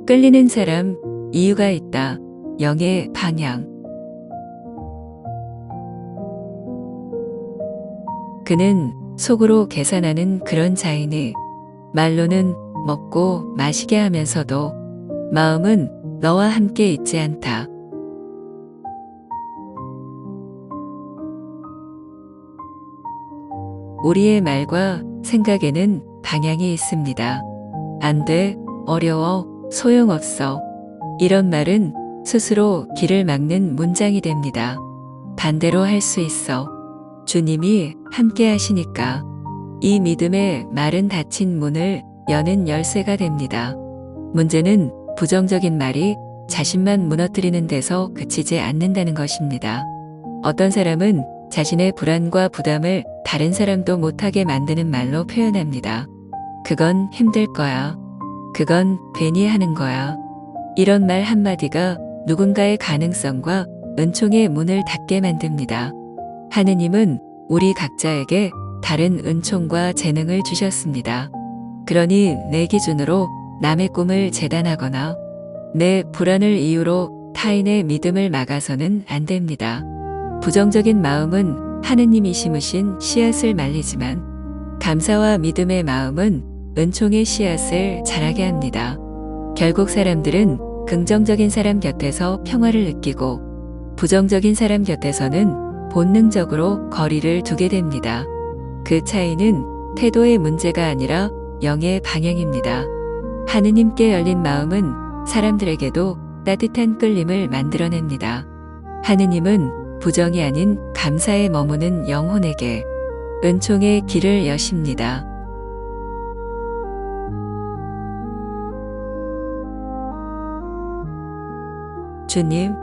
끌리는 사람, 이유가 있다. 영의 방향. 그는 속으로 계산하는 그런 자이니 말로는 먹고 마시게 하면서도 마음은 너와 함께 있지 않다. 우리의 말과 생각에는 방향이 있습니다. 안 돼, 어려워, 소용없어. 이런 말은 스스로 길을 막는 문장이 됩니다. 반대로 할 수 있어. 주님이 함께 하시니까. 이 믿음의 말은 닫힌 문을 여는 열쇠가 됩니다. 문제는 부정적인 말이 자신만 무너뜨리는 데서 그치지 않는다는 것입니다. 어떤 사람은 자신의 불안과 부담을 다른 사람도 못하게 만드는 말로 표현합니다. 그건 힘들 거야. 그건 괜히 하는 거야. 이런 말 한마디가 누군가의 가능성과 은총의 문을 닫게 만듭니다. 하느님은 우리 각자에게 다른 은총과 재능을 주셨습니다. 그러니 내 기준으로 남의 꿈을 재단하거나 내 불안을 이유로 타인의 믿음을 막아서는 안 됩니다. 부정적인 마음은 하느님이 심으신 씨앗을 말리지만 감사와 믿음의 마음은 은총의 씨앗을 자라게 합니다. 결국 사람들은 긍정적인 사람 곁에서 평화를 느끼고 부정적인 사람 곁에서는 본능적으로 거리를 두게 됩니다. 그 차이는 태도의 문제가 아니라 영의 방향입니다. 하느님께 열린 마음은 사람들에게도 따뜻한 끌림을 만들어냅니다. 하느님은 부정이 아닌 감사에 머무는 영혼에게 은총의 길을 여십니다. 주님,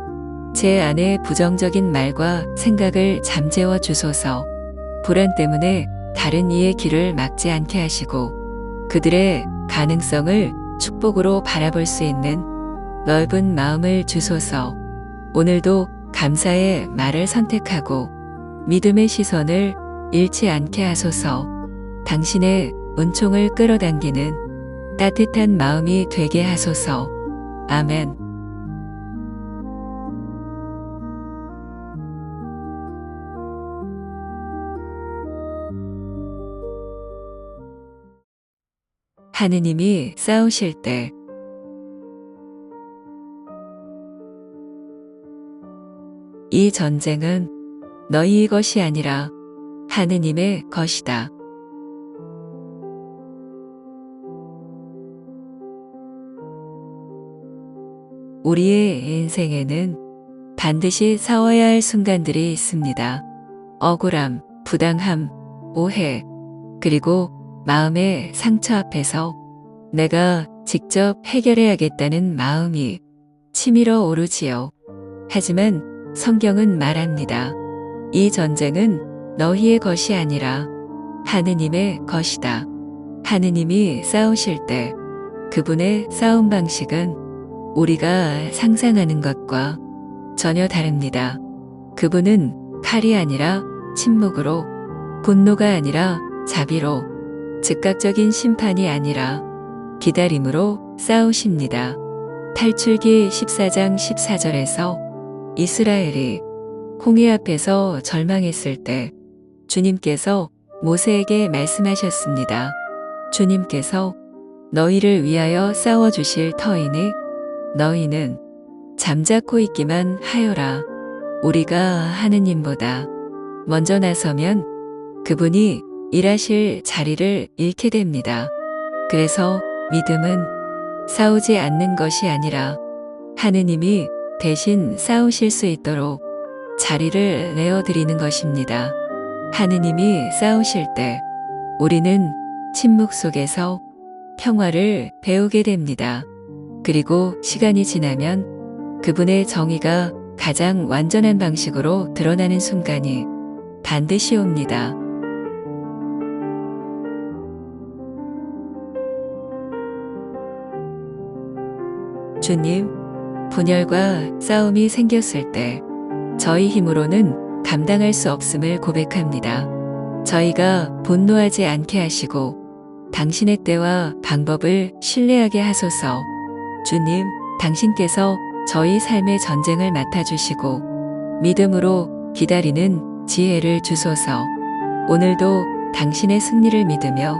제 안에 부정적인 말과 생각을 잠재워 주소서. 불안 때문에 다른 이의 길을 막지 않게 하시고 그들의 가능성을 축복으로 바라볼 수 있는 넓은 마음을 주소서. 오늘도 감사의 말을 선택하고 믿음의 시선을 잃지 않게 하소서. 당신의 은총을 끌어당기는 따뜻한 마음이 되게 하소서. 아멘. 하느님이 싸우실 때 이 전쟁은 너희의 것이 아니라 하느님의 것이다. 우리의 인생에는 반드시 싸워야 할 순간들이 있습니다. 억울함, 부당함, 오해, 그리고 마음의 상처 앞에서 내가 직접 해결해야겠다는 마음이 치밀어 오르지요. 하지만 성경은 말합니다. 이 전쟁은 너희의 것이 아니라 하느님의 것이다. 하느님이 싸우실 때 그분의 싸움 방식은 우리가 상상하는 것과 전혀 다릅니다. 그분은 칼이 아니라 침묵으로, 분노가 아니라 자비로, 즉각적인 심판이 아니라 기다림으로 싸우십니다. 탈출기 14장 14절에서 이스라엘이 홍해 앞에서 절망했을 때 주님께서 모세에게 말씀하셨습니다. 주님께서 너희를 위하여 싸워주실 터이니 너희는 잠자코 있기만 하여라. 우리가 하느님보다 먼저 나서면 그분이 일하실 자리를 잃게 됩니다. 그래서 믿음은 싸우지 않는 것이 아니라 하느님이 대신 싸우실 수 있도록 자리를 내어드리는 것입니다. 하느님이 싸우실 때 우리는 침묵 속에서 평화를 배우게 됩니다. 그리고 시간이 지나면 그분의 정의가 가장 완전한 방식으로 드러나는 순간이 반드시 옵니다. 주님, 분열과 싸움이 생겼을 때 저희 힘으로는 감당할 수 없음을 고백합니다. 저희가 분노하지 않게 하시고 당신의 때와 방법을 신뢰하게 하소서. 주님, 당신께서 저희 삶의 전쟁을 맡아주시고 믿음으로 기다리는 지혜를 주소서. 오늘도 당신의 승리를 믿으며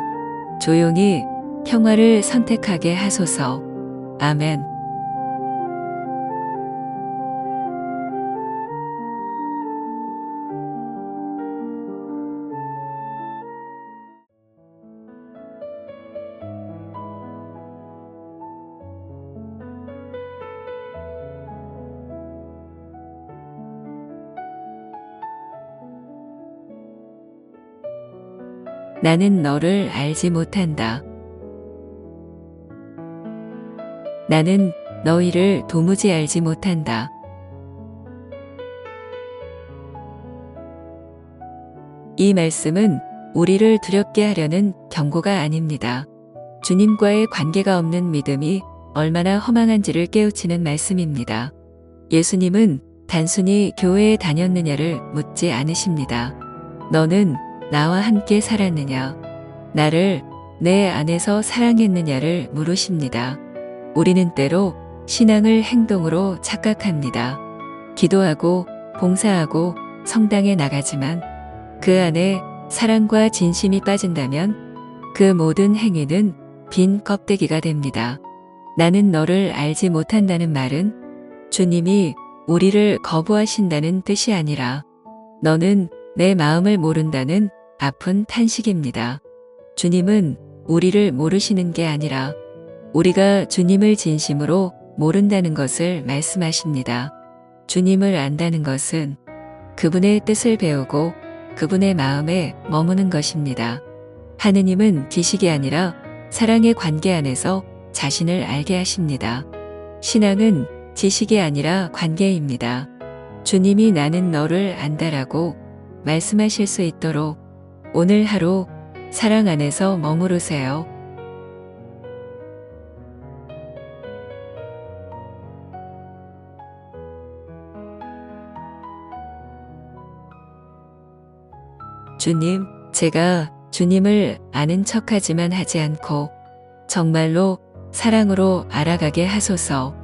조용히 평화를 선택하게 하소서. 아멘. 나는 너를 알지 못한다. 나는 너희를 도무지 알지 못한다. 이 말씀은 우리를 두렵게 하려는 경고가 아닙니다. 주님과의 관계가 없는 믿음이 얼마나 허망한지를 깨우치는 말씀입니다. 예수님은 단순히 교회에 다녔느냐를 묻지 않으십니다. 너는 나와 함께 살았느냐? 나를 내 안에서 사랑했느냐를 물으십니다. 우리는 때로 신앙을 행동으로 착각합니다. 기도하고 봉사하고 성당에 나가지만 그 안에 사랑과 진심이 빠진다면 그 모든 행위는 빈 껍데기가 됩니다. 나는 너를 알지 못한다는 말은 주님이 우리를 거부하신다는 뜻이 아니라 너는 내 마음을 모른다는 아픈 탄식입니다. 주님은 우리를 모르시는 게 아니라 우리가 주님을 진심으로 모른다는 것을 말씀하십니다. 주님을 안다는 것은 그분의 뜻을 배우고 그분의 마음에 머무는 것입니다. 하느님은 지식이 아니라 사랑의 관계 안에서 자신을 알게 하십니다. 신앙은 지식이 아니라 관계입니다. 주님이 나는 너를 안다라고 말씀하실 수 있도록 오늘 하루 사랑 안에서 머무르세요. 주님, 제가 주님을 아는 척하지만 하지 않고 정말로 사랑으로 알아가게 하소서.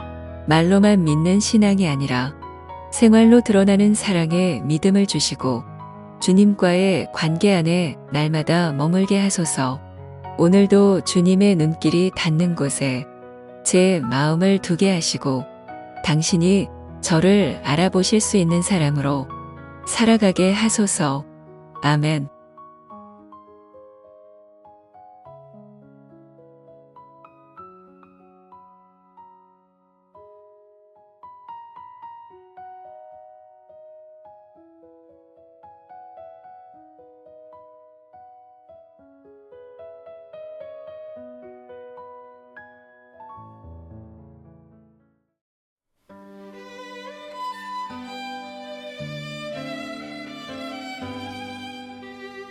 말로만 믿는 신앙이 아니라 생활로 드러나는 사랑에 믿음을 주시고 주님과의 관계 안에 날마다 머물게 하소서. 오늘도 주님의 눈길이 닿는 곳에 제 마음을 두게 하시고 당신이 저를 알아보실 수 있는 사람으로 살아가게 하소서. 아멘.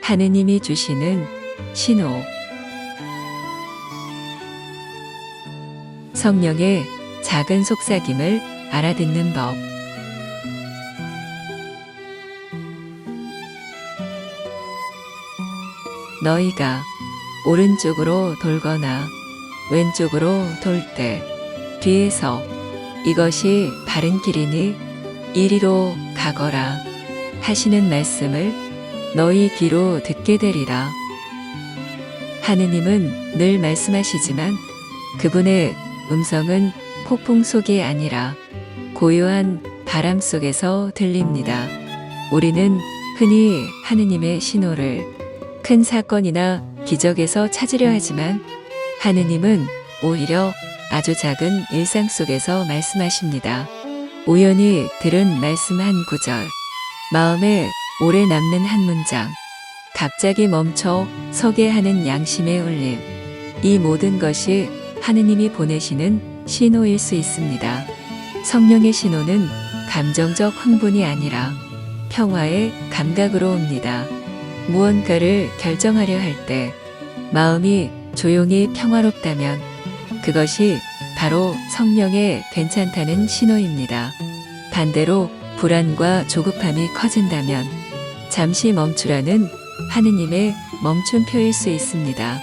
하느님이 주시는 신호. 성령의 작은 속삭임을 알아듣는 법. 너희가 오른쪽으로 돌거나 왼쪽으로 돌 때 뒤에서 이것이 바른 길이니 이리로 가거라 하시는 말씀을 너희 귀로 듣게 되리라. 하느님은 늘 말씀하시지만 그분의 음성은 폭풍 속이 아니라 고요한 바람 속에서 들립니다. 우리는 흔히 하느님의 신호를 큰 사건이나 기적에서 찾으려 하지만 하느님은 오히려 아주 작은 일상 속에서 말씀하십니다. 우연히 들은 말씀 한 구절, 마음에 오래 남는 한 문장, 갑자기 멈춰 서게 하는 양심의 울림, 이 모든 것이 하느님이 보내시는 신호일 수 있습니다. 성령의 신호는 감정적 흥분이 아니라 평화의 감각으로 옵니다. 무언가를 결정하려 할 때 마음이 조용히 평화롭다면 그것이 바로 성령의 괜찮다는 신호입니다. 반대로 불안과 조급함이 커진다면 잠시 멈추라는 하느님의 멈춤표일 수 있습니다.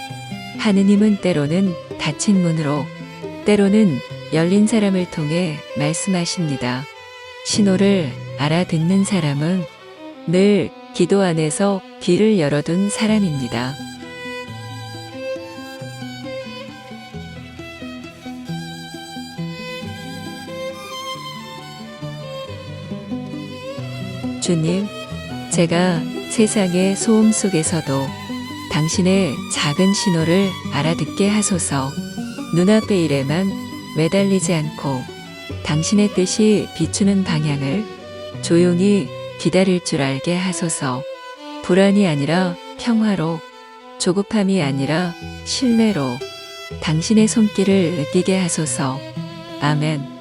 하느님은 때로는 닫힌 문으로, 때로는 열린 사람을 통해 말씀하십니다. 신호를 알아듣는 사람은 늘 기도 안에서 귀를 열어둔 사람입니다. 주님, 제가 세상의 소음 속에서도 당신의 작은 신호를 알아듣게 하소서. 눈앞의 일에만 매달리지 않고 당신의 뜻이 비추는 방향을 조용히 기다릴 줄 알게 하소서. 불안이 아니라 평화로, 조급함이 아니라 신뢰로 당신의 손길을 느끼게 하소서. 아멘.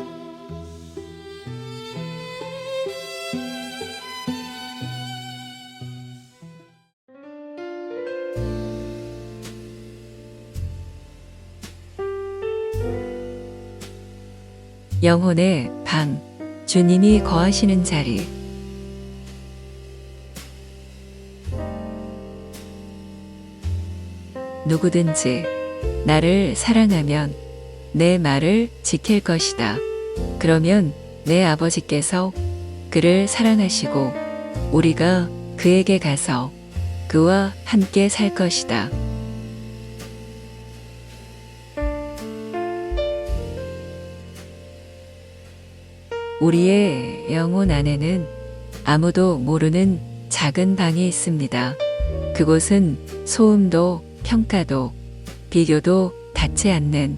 영혼의 방, 주님이 거하시는 자리. 누구든지 나를 사랑하면 내 말을 지킬 것이다. 그러면 내 아버지께서 그를 사랑하시고 우리가 그에게 가서 그와 함께 살 것이다. 우리의 영혼 안에는 아무도 모르는 작은 방이 있습니다. 그곳은 소음도 평가도 비교도 닿지 않는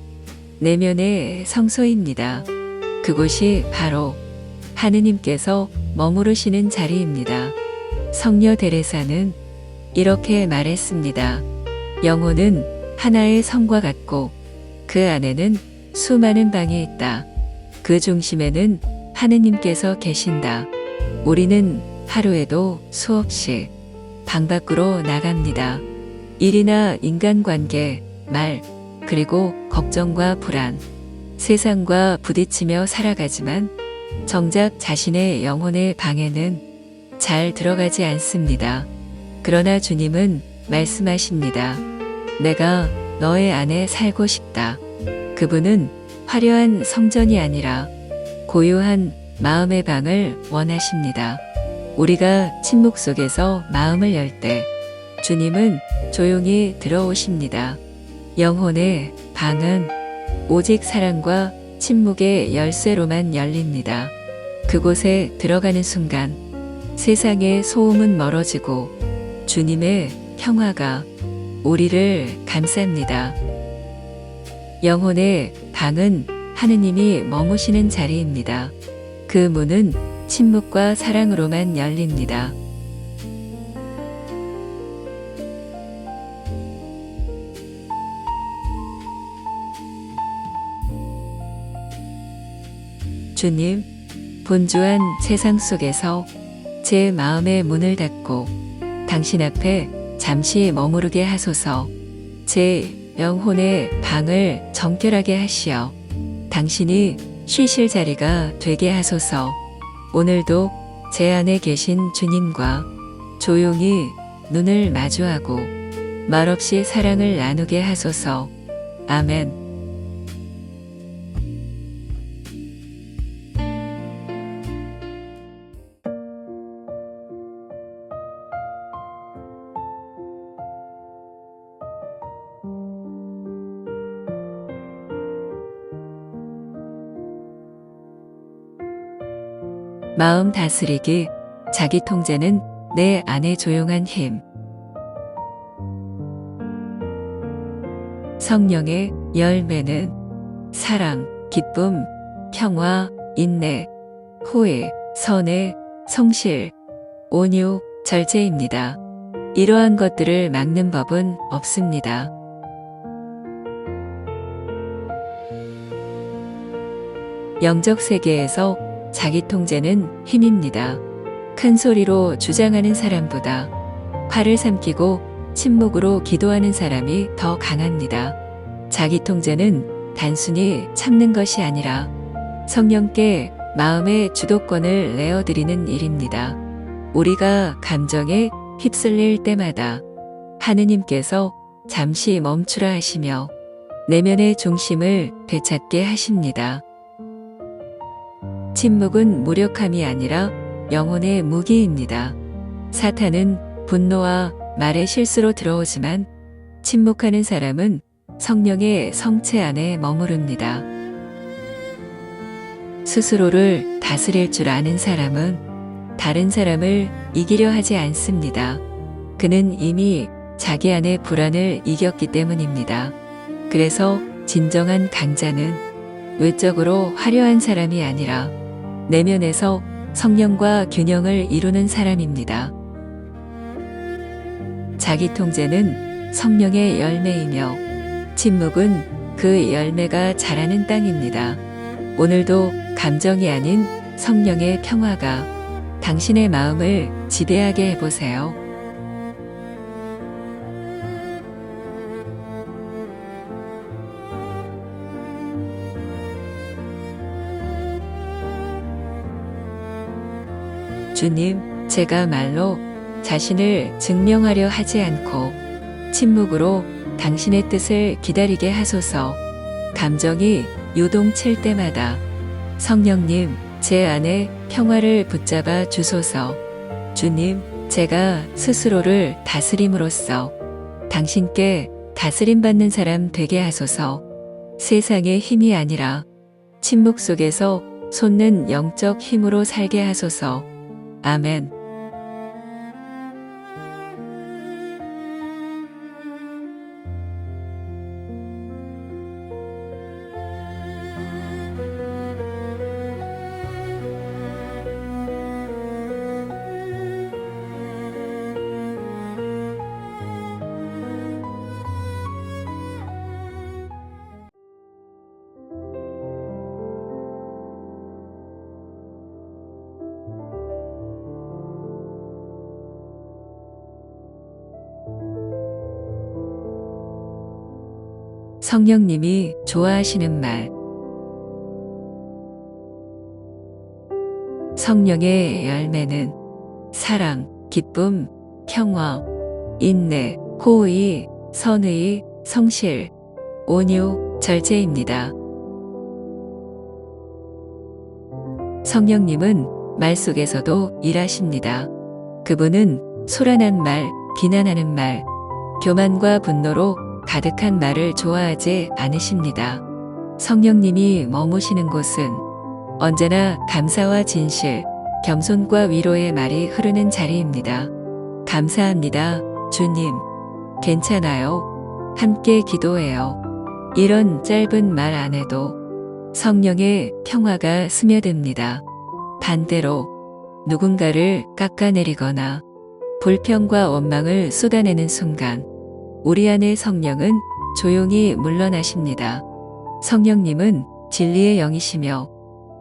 내면의 성소입니다. 그곳이 바로 하느님께서 머무르시는 자리입니다. 성녀 데레사는 이렇게 말했습니다. 영혼은 하나의 성과 같고 그 안에는 수많은 방이 있다. 그 중심에는 하느님께서 계신다. 우리는 하루에도 수없이 방 밖으로 나갑니다. 일이나 인간관계, 말, 그리고 걱정과 불안, 세상과 부딪히며 살아가지만 정작 자신의 영혼의 방에는 잘 들어가지 않습니다. 그러나 주님은 말씀하십니다. 내가 너의 안에 살고 싶다. 그분은 화려한 성전이 아니라 고요한 마음의 방을 원하십니다. 우리가 침묵 속에서 마음을 열 때 주님은 조용히 들어오십니다. 영혼의 방은 오직 사랑과 침묵의 열쇠로만 열립니다. 그곳에 들어가는 순간 세상의 소음은 멀어지고 주님의 평화가 우리를 감쌉니다. 영혼의 방은 하느님이 머무시는 자리입니다. 그 문은 침묵과 사랑으로만 열립니다. 주님, 분주한 세상 속에서 제 마음의 문을 닫고 당신 앞에 잠시 머무르게 하소서. 제 영혼의 방을 정결하게 하시어 당신이 쉬실 자리가 되게 하소서. 오늘도 제 안에 계신 주님과 조용히 눈을 마주하고 말없이 사랑을 나누게 하소서. 아멘. 마음 다스리기, 자기 통제는 내 안의 조용한 힘. 성령의 열매는 사랑, 기쁨, 평화, 인내, 호의, 선의, 성실, 온유, 절제입니다. 이러한 것들을 막는 법은 없습니다. 영적 세계에서 자기 통제는 힘입니다. 큰 소리로 주장하는 사람보다 화를 삼키고 침묵으로 기도하는 사람이 더 강합니다. 자기 통제는 단순히 참는 것이 아니라 성령께 마음의 주도권을 내어드리는 일입니다. 우리가 감정에 휩쓸릴 때마다 하느님께서 잠시 멈추라 하시며 내면의 중심을 되찾게 하십니다. 침묵은 무력함이 아니라 영혼의 무기입니다. 사탄은 분노와 말의 실수로 들어오지만 침묵하는 사람은 성령의 성체 안에 머무릅니다. 스스로를 다스릴 줄 아는 사람은 다른 사람을 이기려 하지 않습니다. 그는 이미 자기 안의 불안을 이겼기 때문입니다. 그래서 진정한 강자는 외적으로 화려한 사람이 아니라 내면에서 성령과 균형을 이루는 사람입니다. 자기 통제는 성령의 열매이며 침묵은 그 열매가 자라는 땅입니다. 오늘도 감정이 아닌 성령의 평화가 당신의 마음을 지배하게 해보세요. 주님, 제가 말로 자신을 증명하려 하지 않고 침묵으로 당신의 뜻을 기다리게 하소서. 감정이 요동칠 때마다 성령님, 제 안에 평화를 붙잡아 주소서. 주님, 제가 스스로를 다스림으로써 당신께 다스림받는 사람 되게 하소서. 세상의 힘이 아니라 침묵 속에서 솟는 영적 힘으로 살게 하소서. 아멘. 성령님이 좋아하시는 말. 성령의 열매는 사랑, 기쁨, 평화, 인내, 호의, 선의, 성실, 온유, 절제입니다. 성령님은 말 속에서도 일하십니다. 그분은 소란한 말, 비난하는 말, 교만과 분노로 가득한 말을 좋아하지 않으십니다. 성령님이 머무시는 곳은 언제나 감사와 진실, 겸손과 위로의 말이 흐르는 자리입니다. 감사합니다, 주님. 괜찮아요. 함께 기도해요. 이런 짧은 말 안에도 성령의 평화가 스며듭니다. 반대로 누군가를 깎아내리거나 불평과 원망을 쏟아내는 순간 우리 안의 성령은 조용히 물러나십니다. 성령님은 진리의 영이시며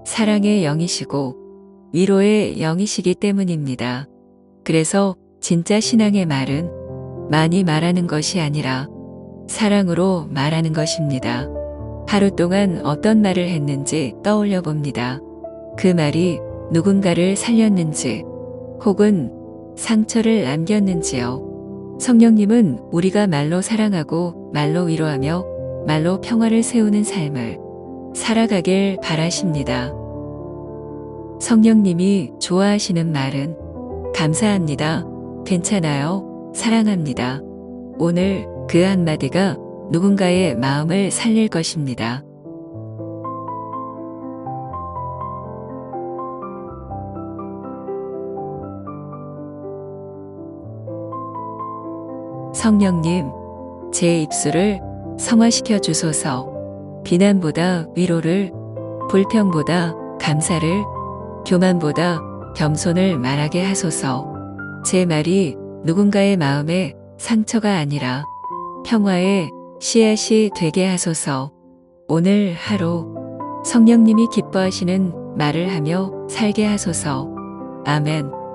사랑의 영이시고 위로의 영이시기 때문입니다. 그래서 진짜 신앙의 말은 많이 말하는 것이 아니라 사랑으로 말하는 것입니다. 하루 동안 어떤 말을 했는지 떠올려 봅니다. 그 말이 누군가를 살렸는지 혹은 상처를 남겼는지요. 성령님은 우리가 말로 사랑하고 말로 위로하며 말로 평화를 세우는 삶을 살아가길 바라십니다. 성령님이 좋아하시는 말은 감사합니다. 괜찮아요. 사랑합니다. 오늘 그 한마디가 누군가의 마음을 살릴 것입니다. 성령님, 제 입술을 성화시켜 주소서. 비난보다 위로를, 불평보다 감사를, 교만보다 겸손을 말하게 하소서. 제 말이 누군가의 마음에 상처가 아니라 평화의 씨앗이 되게 하소서. 오늘 하루 성령님이 기뻐하시는 말을 하며 살게 하소서. 아멘.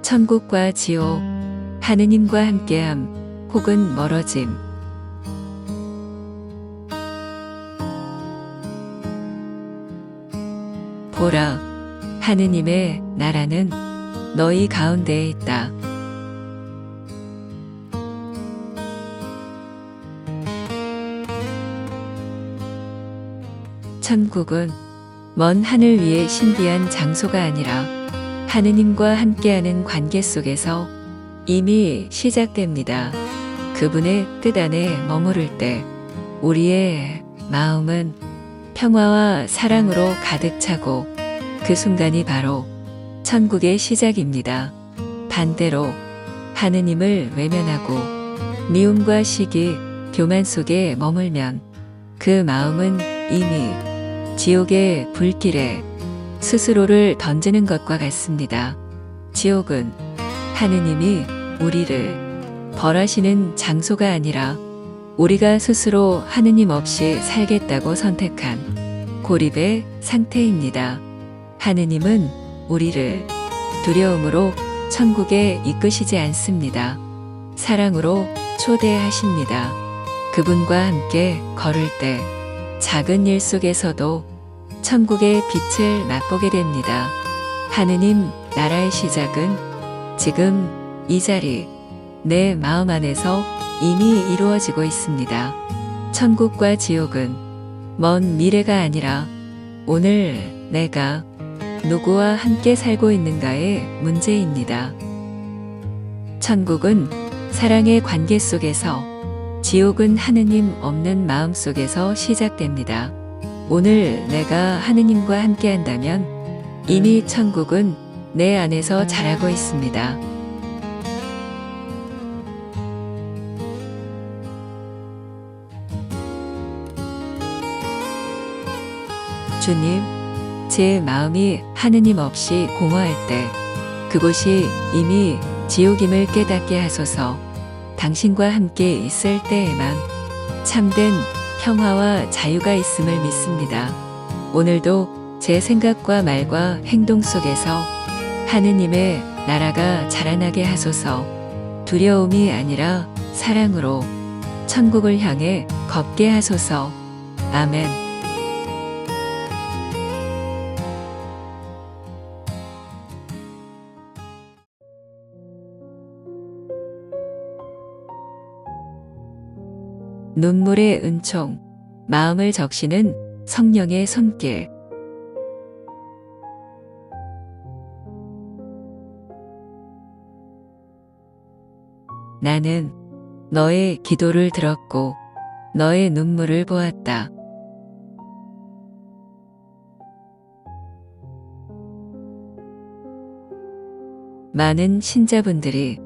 천국과 지옥, 하느님과 함께함, 혹은 멀어짐. 보라, 하느님의 나라는 너희 가운데에 있다. 천국은 먼 하늘 위의 신비한 장소가 아니라 하느님과 함께하는 관계 속에서 이미 시작됩니다. 그분의 뜻 안에 머무를 때 우리의 마음은 평화와 사랑으로 가득 차고 그 순간이 바로 천국의 시작입니다. 반대로 하느님을 외면하고 미움과 시기, 교만 속에 머물면 그 마음은 이미 지옥의 불길에 스스로를 던지는 것과 같습니다. 지옥은 하느님이 우리를 벌하시는 장소가 아니라 우리가 스스로 하느님 없이 살겠다고 선택한 고립의 상태입니다. 하느님은 우리를 두려움으로 천국에 이끄시지 않습니다. 사랑으로 초대하십니다. 그분과 함께 걸을 때 작은 일 속에서도 천국의 빛을 맛보게 됩니다. 하느님 나라의 시작은 지금 이 자리, 내 마음 안에서 이미 이루어지고 있습니다. 천국과 지옥은 먼 미래가 아니라 오늘 내가 누구와 함께 살고 있는가의 문제입니다. 천국은 사랑의 관계 속에서, 지옥은 하느님 없는 마음 속에서 시작됩니다. 오늘 내가 하느님과 함께 한다면 이미 천국은 내 안에서 자라고 있습니다. 주님, 제 마음이 하느님 없이 공허할 때 그곳이 이미 지옥임을 깨닫게 하소서. 당신과 함께 있을 때에만 참된 평화와 자유가 있음을 믿습니다. 오늘도 제 생각과 말과 행동 속에서 하느님의 나라가 자라나게 하소서. 두려움이 아니라 사랑으로 천국을 향해 걷게 하소서. 아멘. 눈물의 은총, 마음을 적시는 성령의 손길. 나는 너의 기도를 들었고 너의 눈물을 보았다. 많은 신자분들이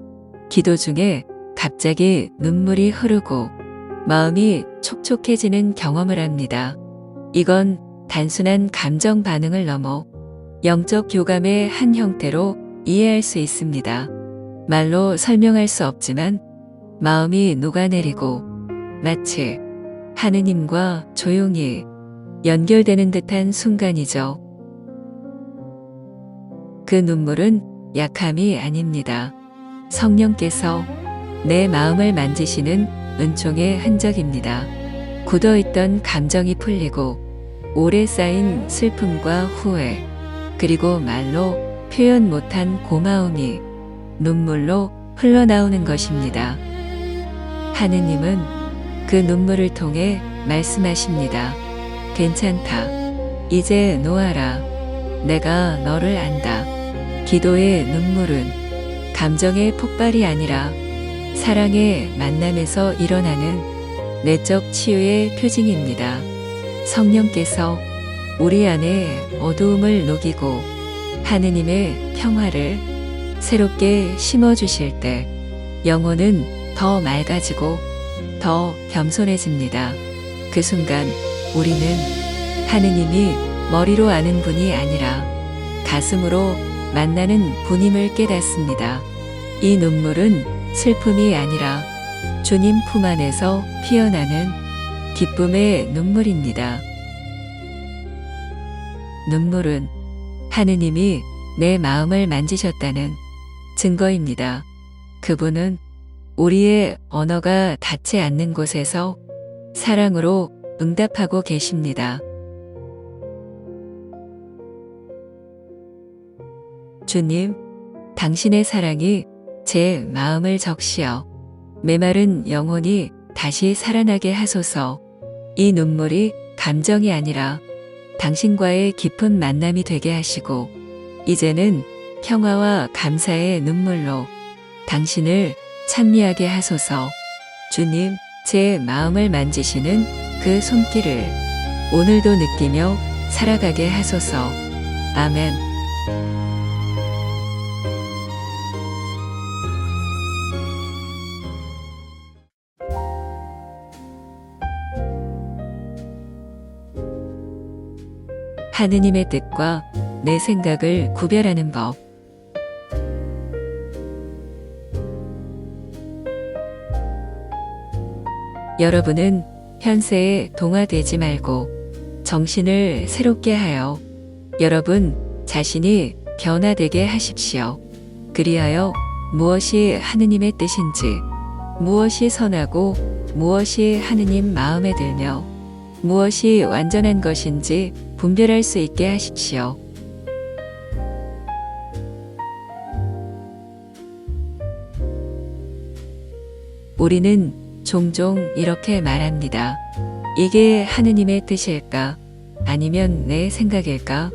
기도 중에 갑자기 눈물이 흐르고 마음이 촉촉해지는 경험을 합니다. 이건 단순한 감정 반응을 넘어 영적 교감의 한 형태로 이해할 수 있습니다. 말로 설명할 수 없지만 마음이 녹아내리고 마치 하느님과 조용히 연결되는 듯한 순간이죠. 그 눈물은 약함이 아닙니다. 성령께서 내 마음을 만지시는 은총의 흔적입니다. 굳어있던 감정이 풀리고 오래 쌓인 슬픔과 후회, 그리고 말로 표현 못한 고마움이 눈물로 흘러나오는 것입니다. 하느님은 그 눈물을 통해 말씀하십니다. 괜찮다. 이제 놓아라. 내가 너를 안다. 기도의 눈물은 감정의 폭발이 아니라 사랑의 만남에서 일어나는 내적 치유의 표징입니다. 성령께서 우리 안에 어두움을 녹이고 하느님의 평화를 새롭게 심어주실 때 영혼은 더 맑아지고 더 겸손해집니다. 그 순간 우리는 하느님이 머리로 아는 분이 아니라 가슴으로 만나는 분임을 깨닫습니다. 이 눈물은 슬픔이 아니라 주님 품 안에서 피어나는 기쁨의 눈물입니다. 눈물은 하느님이 내 마음을 만지셨다는 증거입니다. 그분은 우리의 언어가 닿지 않는 곳에서 사랑으로 응답하고 계십니다. 주님, 당신의 사랑이 제 마음을 적시어 메마른 영혼이 다시 살아나게 하소서. 이 눈물이 감정이 아니라 당신과의 깊은 만남이 되게 하시고 이제는 평화와 감사의 눈물로 당신을 찬미하게 하소서. 주님, 제 마음을 만지시는 그 손길을 오늘도 느끼며 살아가게 하소서. 아멘. 하느님의 뜻과 내 생각을 구별하는 법. 여러분은 현세에 동화되지 말고 정신을 새롭게 하여 여러분 자신이 변화되게 하십시오. 그리하여 무엇이 하느님의 뜻인지, 무엇이 선하고 무엇이 하느님 마음에 들며 무엇이 완전한 것인지 분별할 수 있게 하십시오. 우리는 종종 이렇게 말합니다. 이게 하느님의 뜻일까? 아니면 내 생각일까?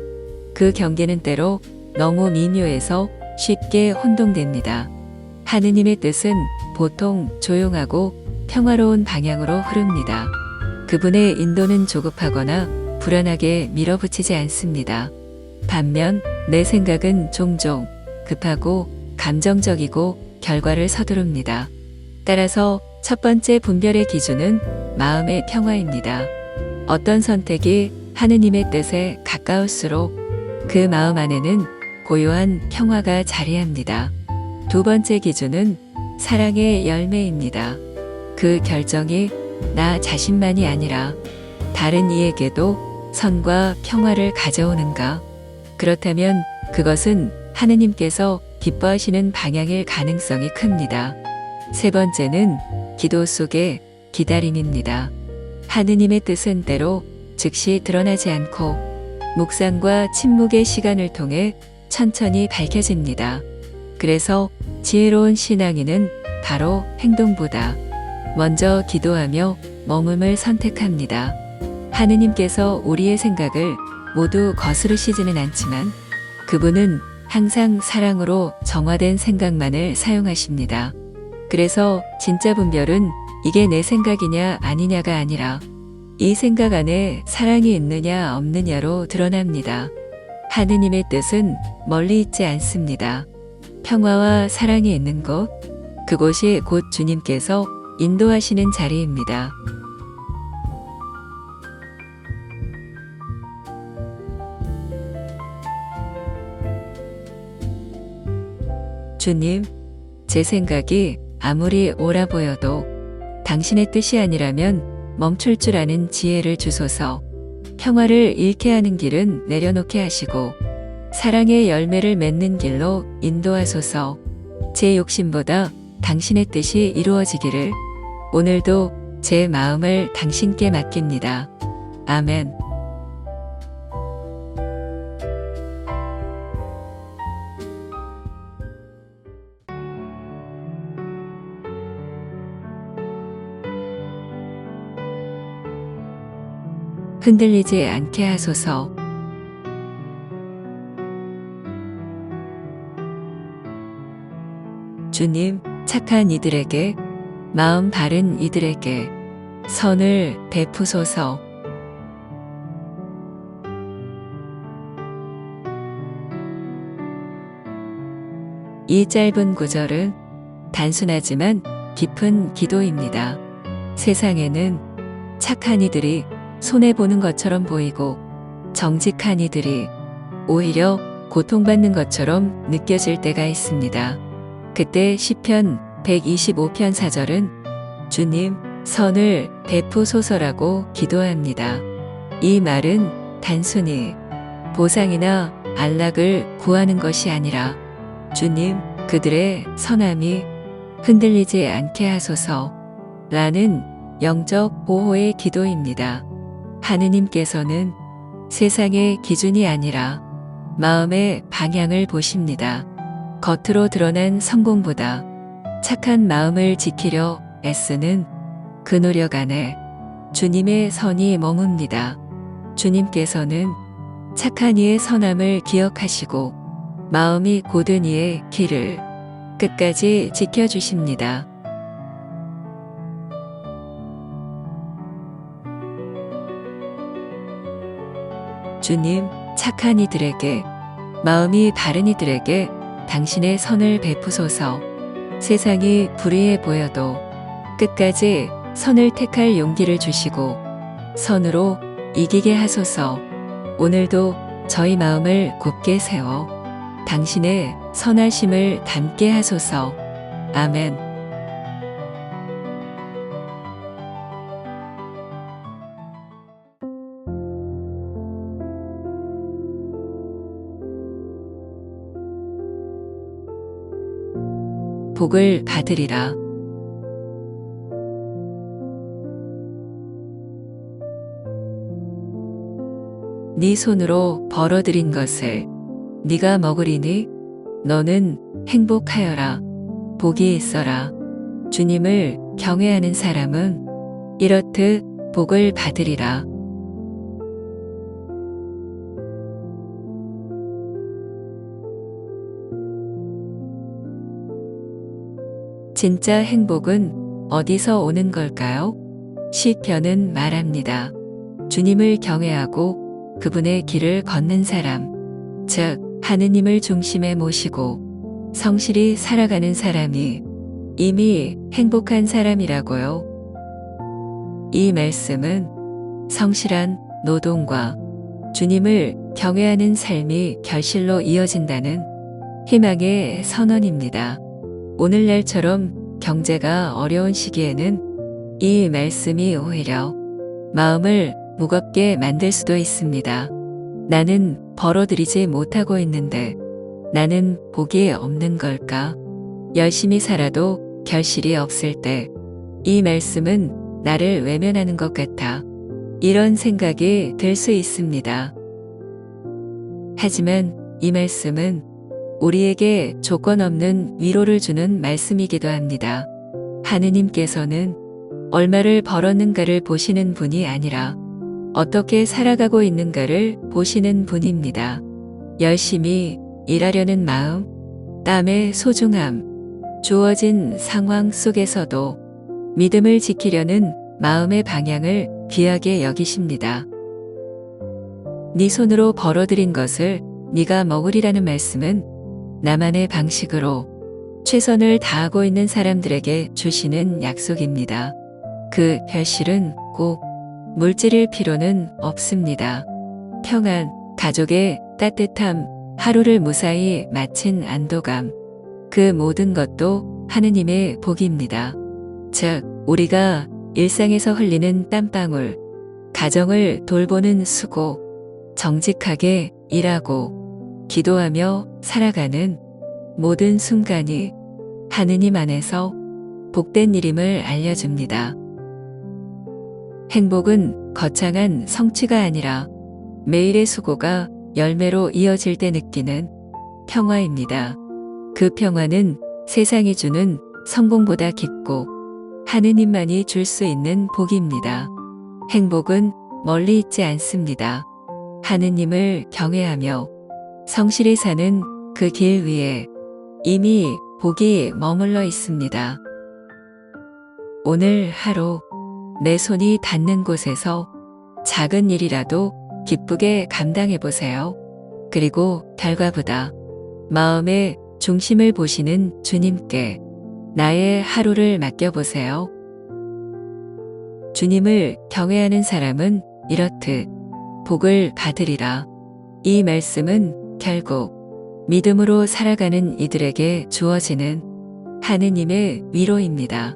그 경계는 때로 너무 미묘해서 쉽게 혼동됩니다. 하느님의 뜻은 보통 조용하고 평화로운 방향으로 흐릅니다. 그분의 인도는 조급하거나 불안하게 밀어붙이지 않습니다. 반면 내 생각은 종종 급하고 감정적이고 결과를 서두릅니다. 따라서 첫 번째 분별의 기준은 마음의 평화입니다. 어떤 선택이 하느님의 뜻에 가까울수록 그 마음 안에는 고요한 평화가 자리합니다. 두 번째 기준은 사랑의 열매입니다. 그 결정이 나 자신만이 아니라 다른 이에게도 선과 평화를 가져오는가? 그렇다면 그것은 하느님께서 기뻐하시는 방향일 가능성이 큽니다. 세 번째는 기도 속의 기다림입니다. 하느님의 뜻은 때로 즉시 드러나지 않고 묵상과 침묵의 시간을 통해 천천히 밝혀집니다. 그래서 지혜로운 신앙인은 바로 행동보다 먼저 기도하며 머금을 선택합니다. 하느님께서 우리의 생각을 모두 거스르시지는 않지만 그분은 항상 사랑으로 정화된 생각만을 사용하십니다. 그래서 진짜 분별은 이게 내 생각이냐 아니냐가 아니라 이 생각 안에 사랑이 있느냐 없느냐로 드러납니다. 하느님의 뜻은 멀리 있지 않습니다. 평화와 사랑이 있는 곳, 그곳이 곧 주님께서 인도하시는 자리입니다. 주님, 제 생각이 아무리 옳아 보여도 당신의 뜻이 아니라면 멈출 줄 아는 지혜를 주소서. 평화를 잃게 하는 길은 내려놓게 하시고 사랑의 열매를 맺는 길로 인도하소서. 제 욕심보다 당신의 뜻이 이루어지기를 오늘도 제 마음을 당신께 맡깁니다. 아멘. 흔들리지 않게 하소서. 주님, 착한 이들에게, 마음 바른 이들에게 선을 베푸소서. 이 짧은 구절은 단순하지만 깊은 기도입니다. 세상에는 착한 이들이 손해보는 것처럼 보이고 정직한 이들이 오히려 고통받는 것처럼 느껴질 때가 있습니다. 그때 시편 125편 4절은 주님 선을 베푸소서라고 기도합니다. 이 말은 단순히 보상이나 안락을 구하는 것이 아니라 주님 그들의 선함이 흔들리지 않게 하소서 라는 영적 보호의 기도입니다. 하느님께서는 세상의 기준이 아니라 마음의 방향을 보십니다. 겉으로 드러난 성공보다 착한 마음을 지키려 애쓰는 그 노력 안에 주님의 선이 머뭅니다. 주님께서는 착한 이의 선함을 기억하시고 마음이 고든 이의 길을 끝까지 지켜주십니다. 주님, 착한 이들에게, 마음이 바른 이들에게 당신의 선을 베푸소서. 세상이 불의해 보여도 끝까지 선을 택할 용기를 주시고 선으로 이기게 하소서. 오늘도 저희 마음을 곱게 세워 당신의 선하심을 담게 하소서. 아멘. 복을 받으리라. 네 손으로 벌어들인 것을 네가 먹으리니 너는 행복하여라. 복이 있어라. 주님을 경외하는 사람은 이렇듯 복을 받으리라. 진짜 행복은 어디서 오는 걸까요? 시편은 말합니다. 주님을 경외하고 그분의 길을 걷는 사람, 즉 하느님을 중심에 모시고 성실히 살아가는 사람이 이미 행복한 사람이라고요. 이 말씀은 성실한 노동과 주님을 경외하는 삶이 결실로 이어진다는 희망의 선언입니다. 오늘날처럼 경제가 어려운 시기에는 이 말씀이 오히려 마음을 무겁게 만들 수도 있습니다. 나는 벌어들이지 못하고 있는데 나는 복이 없는 걸까? 열심히 살아도 결실이 없을 때 이 말씀은 나를 외면하는 것 같아 이런 생각이 들 수 있습니다. 하지만 이 말씀은 우리에게 조건 없는 위로를 주는 말씀이기도 합니다. 하느님께서는 얼마를 벌었는가를 보시는 분이 아니라 어떻게 살아가고 있는가를 보시는 분입니다. 열심히 일하려는 마음, 땀의 소중함, 주어진 상황 속에서도 믿음을 지키려는 마음의 방향을 귀하게 여기십니다. 네 손으로 벌어들인 것을 네가 먹으리라는 말씀은 나만의 방식으로 최선을 다하고 있는 사람들에게 주시는 약속입니다. 그 결실은 꼭 물질일 필요는 없습니다. 평안, 가족의 따뜻함, 하루를 무사히 마친 안도감, 그 모든 것도 하느님의 복입니다. 즉, 우리가 일상에서 흘리는 땀방울, 가정을 돌보는 수고, 정직하게 일하고 기도하며 살아가는 모든 순간이 하느님 안에서 복된 일임을 알려줍니다. 행복은 거창한 성취가 아니라 매일의 수고가 열매로 이어질 때 느끼는 평화입니다. 그 평화는 세상이 주는 성공보다 깊고 하느님만이 줄 수 있는 복입니다. 행복은 멀리 있지 않습니다. 하느님을 경외하며 성실히 사는 그 길 위에 이미 복이 머물러 있습니다. 오늘 하루 내 손이 닿는 곳에서 작은 일이라도 기쁘게 감당해 보세요. 그리고 결과보다 마음의 중심을 보시는 주님께 나의 하루를 맡겨보세요. 주님을 경외하는 사람은 이렇듯 복을 받으리라. 이 말씀은 결국 믿음으로 살아가는 이들에게 주어지는 하느님의 위로입니다.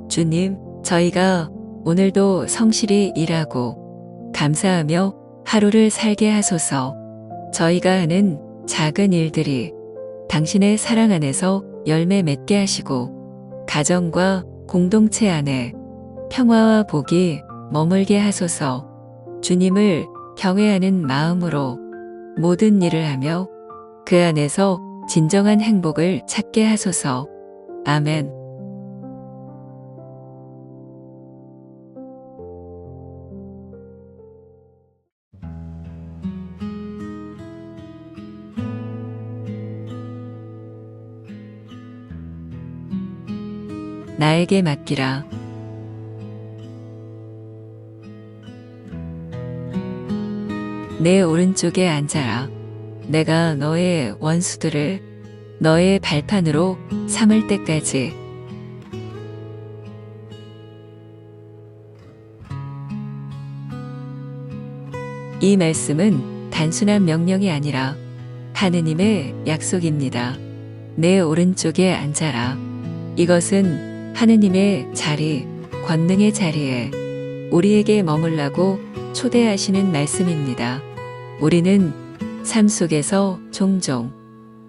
주님, 저희가 오늘도 성실히 일하고 감사하며 하루를 살게 하소서. 저희가 하는 작은 일들이 당신의 사랑 안에서 열매 맺게 하시고 가정과 공동체 안에 평화와 복이 머물게 하소서. 주님을 경외하는 마음으로 모든 일을 하며 그 안에서 진정한 행복을 찾게 하소서. 아멘. 나에게 맡기라. 내 오른쪽에 앉아라. 내가 너의 원수들을 너의 발판으로 삼을 때까지. 이 말씀은 단순한 명령이 아니라 하느님의 약속입니다. 내 오른쪽에 앉아라. 이것은 하느님의 자리, 권능의 자리에 우리에게 머물라고 초대하시는 말씀입니다. 우리는 삶 속에서 종종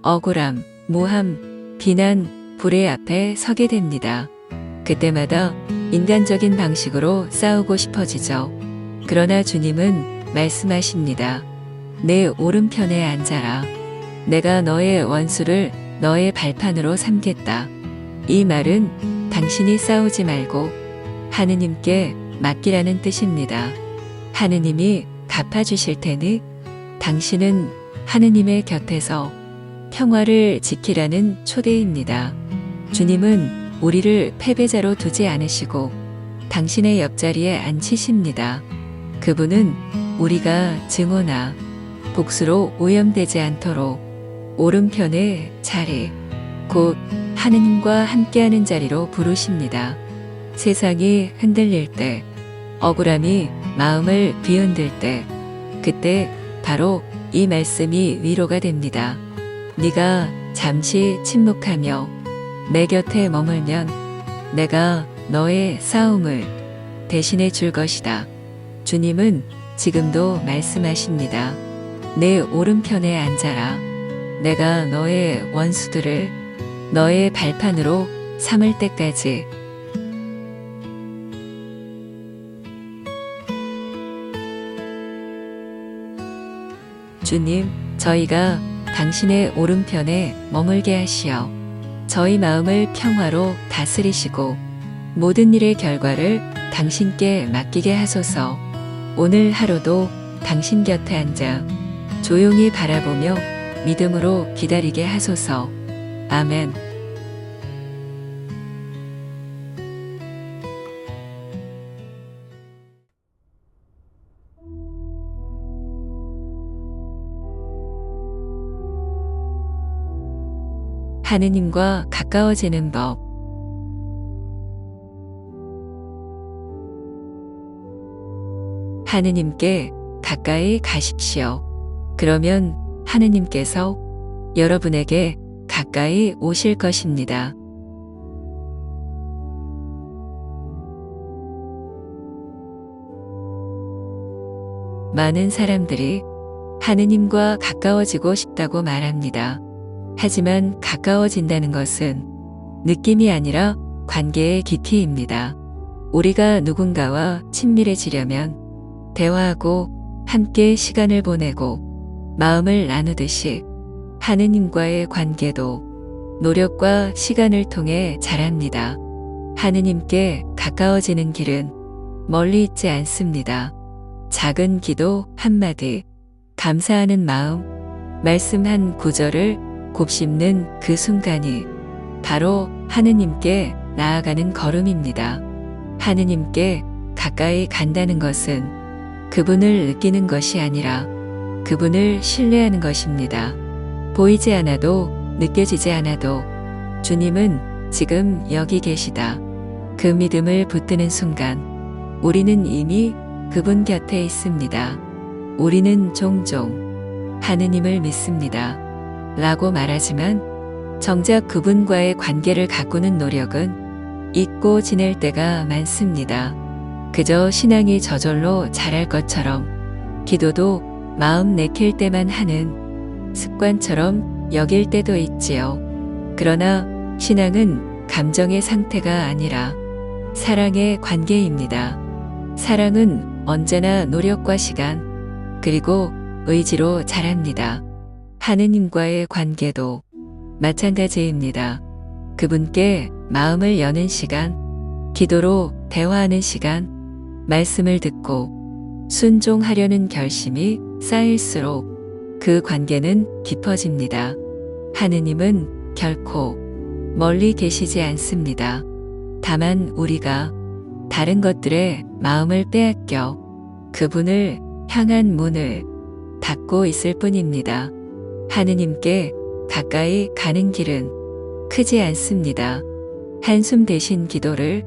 억울함, 모함, 비난, 불의 앞에 서게 됩니다. 그때마다 인간적인 방식으로 싸우고 싶어지죠. 그러나 주님은 말씀하십니다. 내 오른편에 앉아라. 내가 너의 원수를 너의 발판으로 삼겠다. 이 말은 당신이 싸우지 말고 하느님께 맡기라는 뜻입니다. 하느님이 갚아주실 테니 당신은 하느님의 곁에서 평화를 지키라는 초대입니다. 주님은 우리를 패배자로 두지 않으시고 당신의 옆자리에 앉히십니다. 그분은 우리가 증오나 복수로 오염되지 않도록 오른편의 자리, 곧 하느님과 함께하는 자리로 부르십니다. 세상이 흔들릴 때, 억울함이 마음을 뒤흔들 때, 그때 바로 이 말씀이 위로가 됩니다. 네가 잠시 침묵하며 내 곁에 머물면 내가 너의 싸움을 대신해 줄 것이다. 주님은 지금도 말씀하십니다. 내 오른편에 앉아라. 내가 너의 원수들을 너의 발판으로 삼을 때까지. 주님, 저희가 당신의 오른편에 머물게 하시어 저희 마음을 평화로 다스리시고 모든 일의 결과를 당신께 맡기게 하소서. 오늘 하루도 당신 곁에 앉아 조용히 바라보며 믿음으로 기다리게 하소서. 아멘. 하느님과 가까워지는 법. 하느님께 가까이 가십시오. 그러면 하느님께서 여러분에게 가까이 오실 것입니다. 많은 사람들이 하느님과 가까워지고 싶다고 말합니다. 하지만 가까워진다는 것은 느낌이 아니라 관계의 깊이입니다. 우리가 누군가와 친밀해지려면 대화하고 함께 시간을 보내고 마음을 나누듯이 하느님과의 관계도 노력과 시간을 통해 자랍니다. 하느님께 가까워지는 길은 멀리 있지 않습니다. 작은 기도 한마디, 감사하는 마음, 말씀 한 구절을 곱씹는 그 순간이 바로 하느님께 나아가는 걸음입니다. 하느님께 가까이 간다는 것은 그분을 느끼는 것이 아니라 그분을 신뢰하는 것입니다. 보이지 않아도 느껴지지 않아도 주님은 지금 여기 계시다. 그 믿음을 붙드는 순간 우리는 이미 그분 곁에 있습니다. 우리는 종종 하느님을 믿습니다. 라고 말하지만 정작 그분과의 관계를 가꾸는 노력은 잊고 지낼 때가 많습니다. 그저 신앙이 저절로 자랄 것처럼 기도도 마음 내킬 때만 하는 습관처럼 여길 때도 있지요. 그러나 신앙은 감정의 상태가 아니라 사랑의 관계입니다. 사랑은 언제나 노력과 시간, 그리고 의지로 자랍니다. 하느님과의 관계도 마찬가지입니다. 그분께 마음을 여는 시간, 기도로 대화하는 시간, 말씀을 듣고 순종하려는 결심이 쌓일수록 그 관계는 깊어집니다. 하느님은 결코 멀리 계시지 않습니다. 다만 우리가 다른 것들에 마음을 빼앗겨 그분을 향한 문을 닫고 있을 뿐입니다. 하느님께 가까이 가는 길은 크지 않습니다. 한숨 대신 기도를,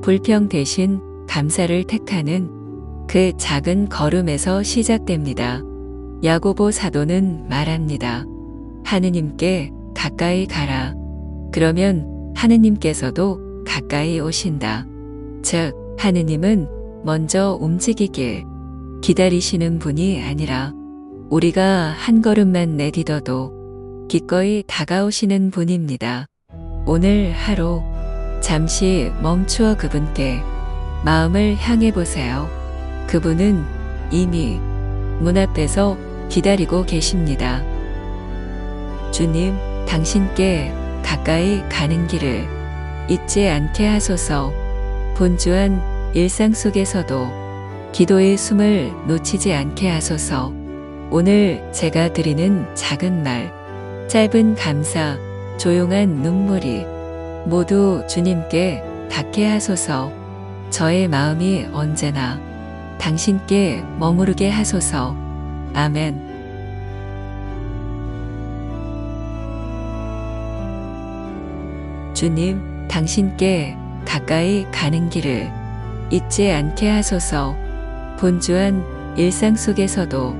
불평 대신 감사를 택하는 그 작은 걸음에서 시작됩니다. 야고보 사도는 말합니다. 하느님께 가까이 가라. 그러면 하느님께서도 가까이 오신다. 즉, 하느님은 먼저 움직이길 기다리시는 분이 아니라 우리가 한 걸음만 내딛어도 기꺼이 다가오시는 분입니다. 오늘 하루 잠시 멈추어 그분께 마음을 향해 보세요. 그분은 이미 문 앞에서 기다리고 계십니다. 주님, 당신께 가까이 가는 길을 잊지 않게 하소서. 분주한 일상 속에서도 기도의 숨을 놓치지 않게 하소서. 오늘 제가 드리는 작은 말, 짧은 감사, 조용한 눈물이 모두 주님께 닿게 하소서. 저의 마음이 언제나 당신께 머무르게 하소서. 아멘. 주님, 당신께 가까이 가는 길을 잊지 않게 하소서. 분주한 일상 속에서도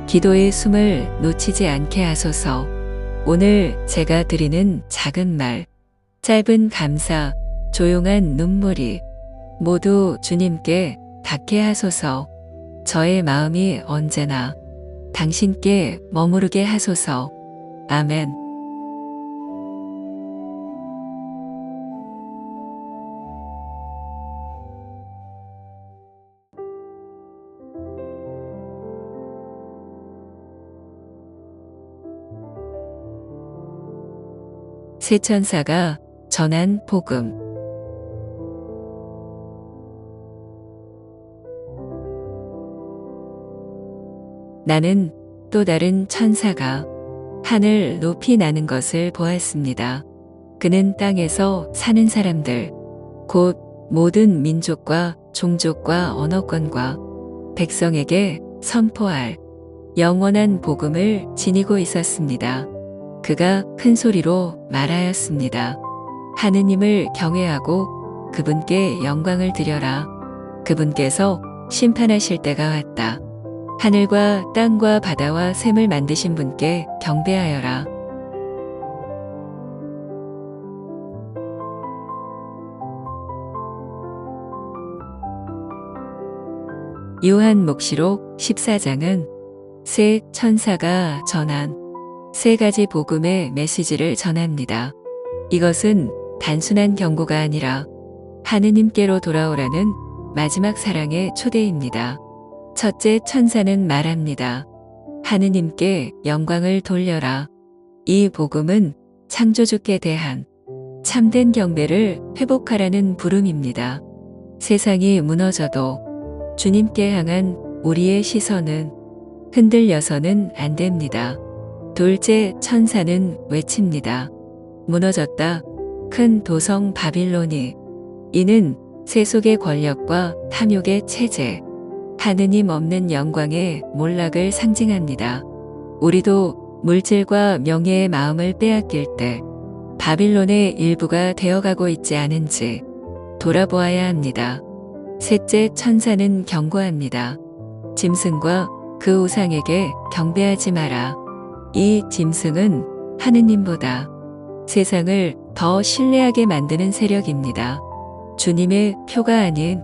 기도의 숨을 놓치지 않게 하소서. 오늘 제가 드리는 작은 말, 짧은 감사, 조용한 눈물이 모두 주님께 닿게 하소서. 저의 마음이 언제나 당신께 머무르게 하소서. 아멘. 새 천사가 전한 복음. 나는 또 다른 천사가 하늘 높이 나는 것을 보았습니다. 그는 땅에서 사는 사람들, 곧 모든 민족과 종족과 언어권과 백성에게 선포할 영원한 복음을 지니고 있었습니다. 그가 큰 소리로 말하였습니다. 하느님을 경외하고 그분께 영광을 드려라. 그분께서 심판하실 때가 왔다. 하늘과 땅과 바다와 샘을 만드신 분께 경배하여라. 요한묵시록 14장은 새 천사가 전한 세 가지 복음의 메시지를 전합니다. 이것은 단순한 경고가 아니라 하느님께로 돌아오라는 마지막 사랑의 초대입니다. 첫째 천사는 말합니다. 하느님께 영광을 돌려라. 이 복음은 창조주께 대한 참된 경배를 회복하라는 부름입니다. 세상이 무너져도 주님께 향한 우리의 시선은 흔들려서는 안 됩니다. 둘째 천사는 외칩니다. 무너졌다. 큰 도성 바빌론이. 이는 세속의 권력과 탐욕의 체제, 하느님 없는 영광의 몰락을 상징합니다. 우리도 물질과 명예의 마음을 빼앗길 때 바빌론의 일부가 되어가고 있지 않은지 돌아보아야 합니다. 셋째 천사는 경고합니다. 짐승과 그 우상에게 경배하지 마라. 이 짐승은 하느님보다 세상을 더 신뢰하게 만드는 세력입니다. 주님의 표가 아닌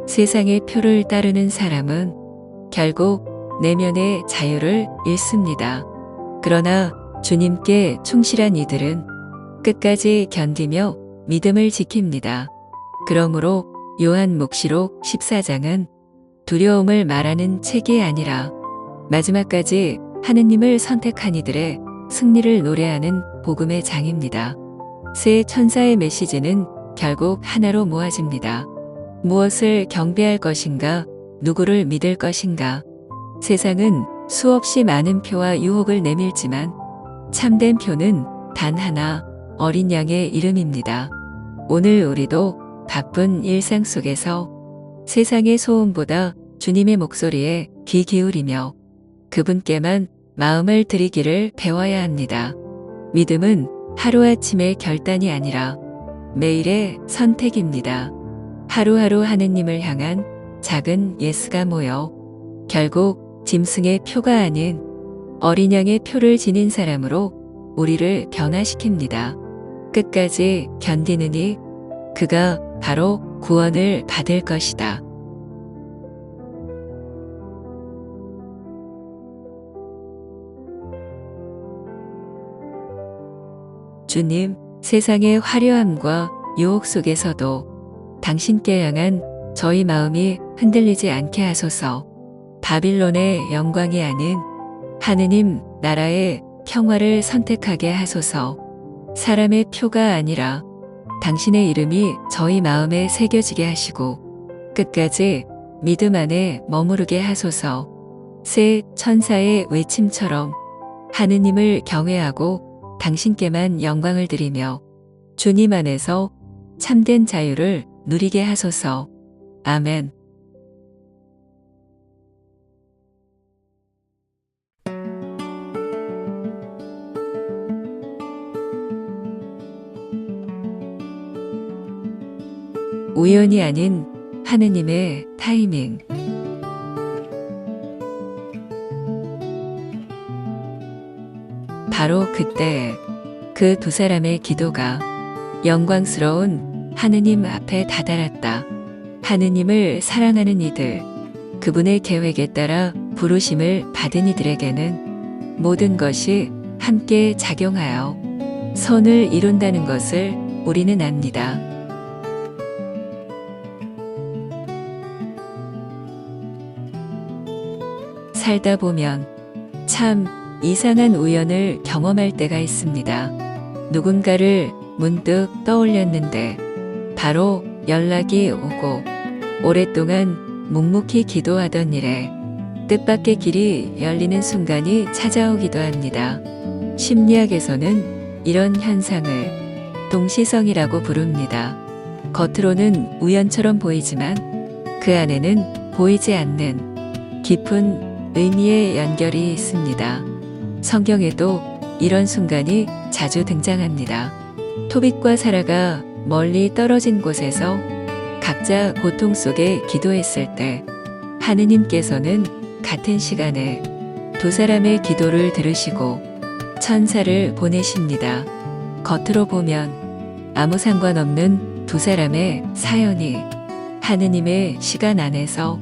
세상의 표를 따르는 사람은 결국 내면의 자유를 잃습니다. 그러나 주님께 충실한 이들은 끝까지 견디며 믿음을 지킵니다. 그러므로 요한묵시록 14장은 두려움을 말하는 책이 아니라 마지막까지 하느님을 선택한 이들의 승리를 노래하는 복음의 장입니다. 새 천사의 메시지는 결국 하나로 모아집니다. 무엇을 경배할 것인가? 누구를 믿을 것인가? 세상은 수없이 많은 표와 유혹을 내밀지만 참된 표는 단 하나, 어린 양의 이름입니다. 오늘 우리도 바쁜 일상 속에서 세상의 소음보다 주님의 목소리에 귀 기울이며 그분께만 마음을 드리기를 배워야 합니다. 믿음은 하루아침의 결단이 아니라 매일의 선택입니다. 하루하루 하느님을 향한 작은 예스가 모여 결국 짐승의 표가 아닌 어린 양의 표를 지닌 사람으로 우리를 변화시킵니다. 끝까지 견디느니 그가 바로 구원을 받을 것이다. 주님, 세상의 화려함과 유혹 속에서도 당신께 향한 저희 마음이 흔들리지 않게 하소서. 바빌론의 영광이 아닌 하느님 나라의 평화를 선택하게 하소서. 사람의 표가 아니라 당신의 이름이 저희 마음에 새겨지게 하시고 끝까지 믿음 안에 머무르게 하소서. 새 천사의 외침처럼 하느님을 경외하고 당신께만 영광을 드리며 주님 안에서 참된 자유를 누리게 하소서. 아멘. 우연이 아닌 하느님의 타이밍. 바로 그때 그 두 사람의 기도가 영광스러운 하느님 앞에 다다랐다. 하느님을 사랑하는 이들, 그분의 계획에 따라 부르심을 받은 이들에게는 모든 것이 함께 작용하여 선을 이룬다는 것을 우리는 압니다. 살다 보면 참 이상한 우연을 경험할 때가 있습니다. 누군가를 문득 떠올렸는데 바로 연락이 오고 오랫동안 묵묵히 기도하던 일에 뜻밖의 길이 열리는 순간이 찾아오기도 합니다. 심리학에서는 이런 현상을 동시성이라고 부릅니다. 겉으로는 우연처럼 보이지만 그 안에는 보이지 않는 깊은 의미의 연결이 있습니다. 성경에도 이런 순간이 자주 등장합니다. 토빗과 사라가 멀리 떨어진 곳에서 각자 고통 속에 기도했을 때 하느님께서는 같은 시간에 두 사람의 기도를 들으시고 천사를 보내십니다. 겉으로 보면 아무 상관없는 두 사람의 사연이 하느님의 시간 안에서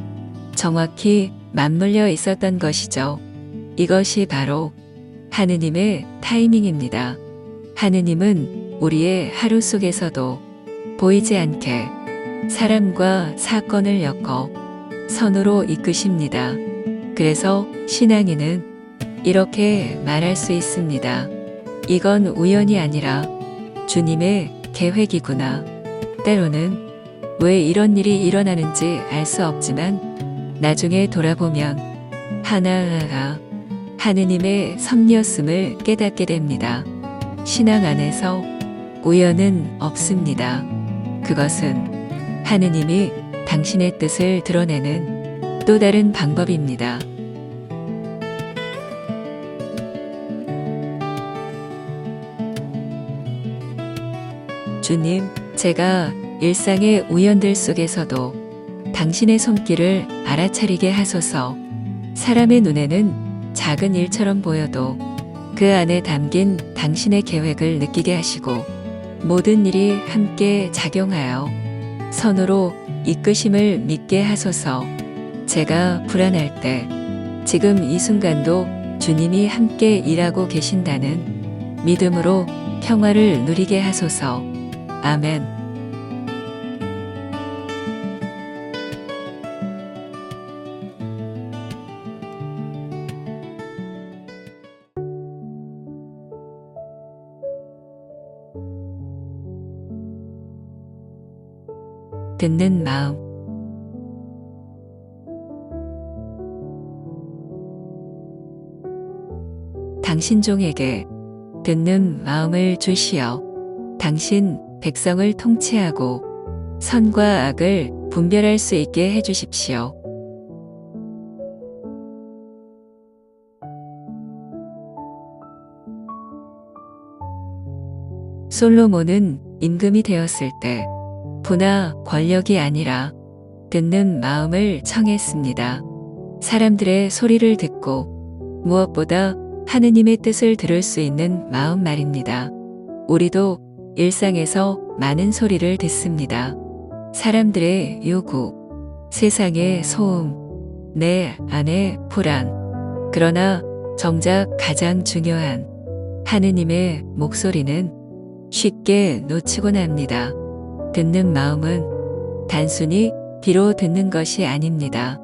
정확히 맞물려 있었던 것이죠. 이것이 바로 하느님의 타이밍입니다. 하느님은 우리의 하루 속에서도 보이지 않게 사람과 사건을 엮어 선으로 이끄십니다. 그래서 신앙인은 이렇게 말할 수 있습니다. 이건 우연이 아니라 주님의 계획이구나. 때로는 왜 이런 일이 일어나는지 알 수 없지만 나중에 돌아보면 하나하나 하느님의 섭리였음을 깨닫게 됩니다. 신앙 안에서 우연은 없습니다. 그것은 하느님이 당신의 뜻을 드러내는 또 다른 방법입니다. 주님, 제가 일상의 우연들 속에서도 당신의 손길을 알아차리게 하소서. 사람의 눈에는 작은 일처럼 보여도 그 안에 담긴 당신의 계획을 느끼게 하시고 모든 일이 함께 작용하여 선으로 이끄심을 믿게 하소서. 제가 불안할 때 지금 이 순간도 주님이 함께 일하고 계신다는 믿음으로 평화를 누리게 하소서. 아멘. 듣는 마음. 당신 종에게 듣는 마음을 주시어 당신 백성을 통치하고 선과 악을 분별할 수 있게 해주십시오. 솔로몬은 임금이 되었을 때 부나 권력이 아니라 듣는 마음을 청했습니다. 사람들의 소리를 듣고 무엇보다 하느님의 뜻을 들을 수 있는 마음 말입니다. 우리도 일상에서 많은 소리를 듣습니다. 사람들의 요구, 세상의 소음, 내 안의 불안. 그러나 정작 가장 중요한 하느님의 목소리는 쉽게 놓치곤 합니다. 듣는 마음은 단순히 귀로 듣는 것이 아닙니다.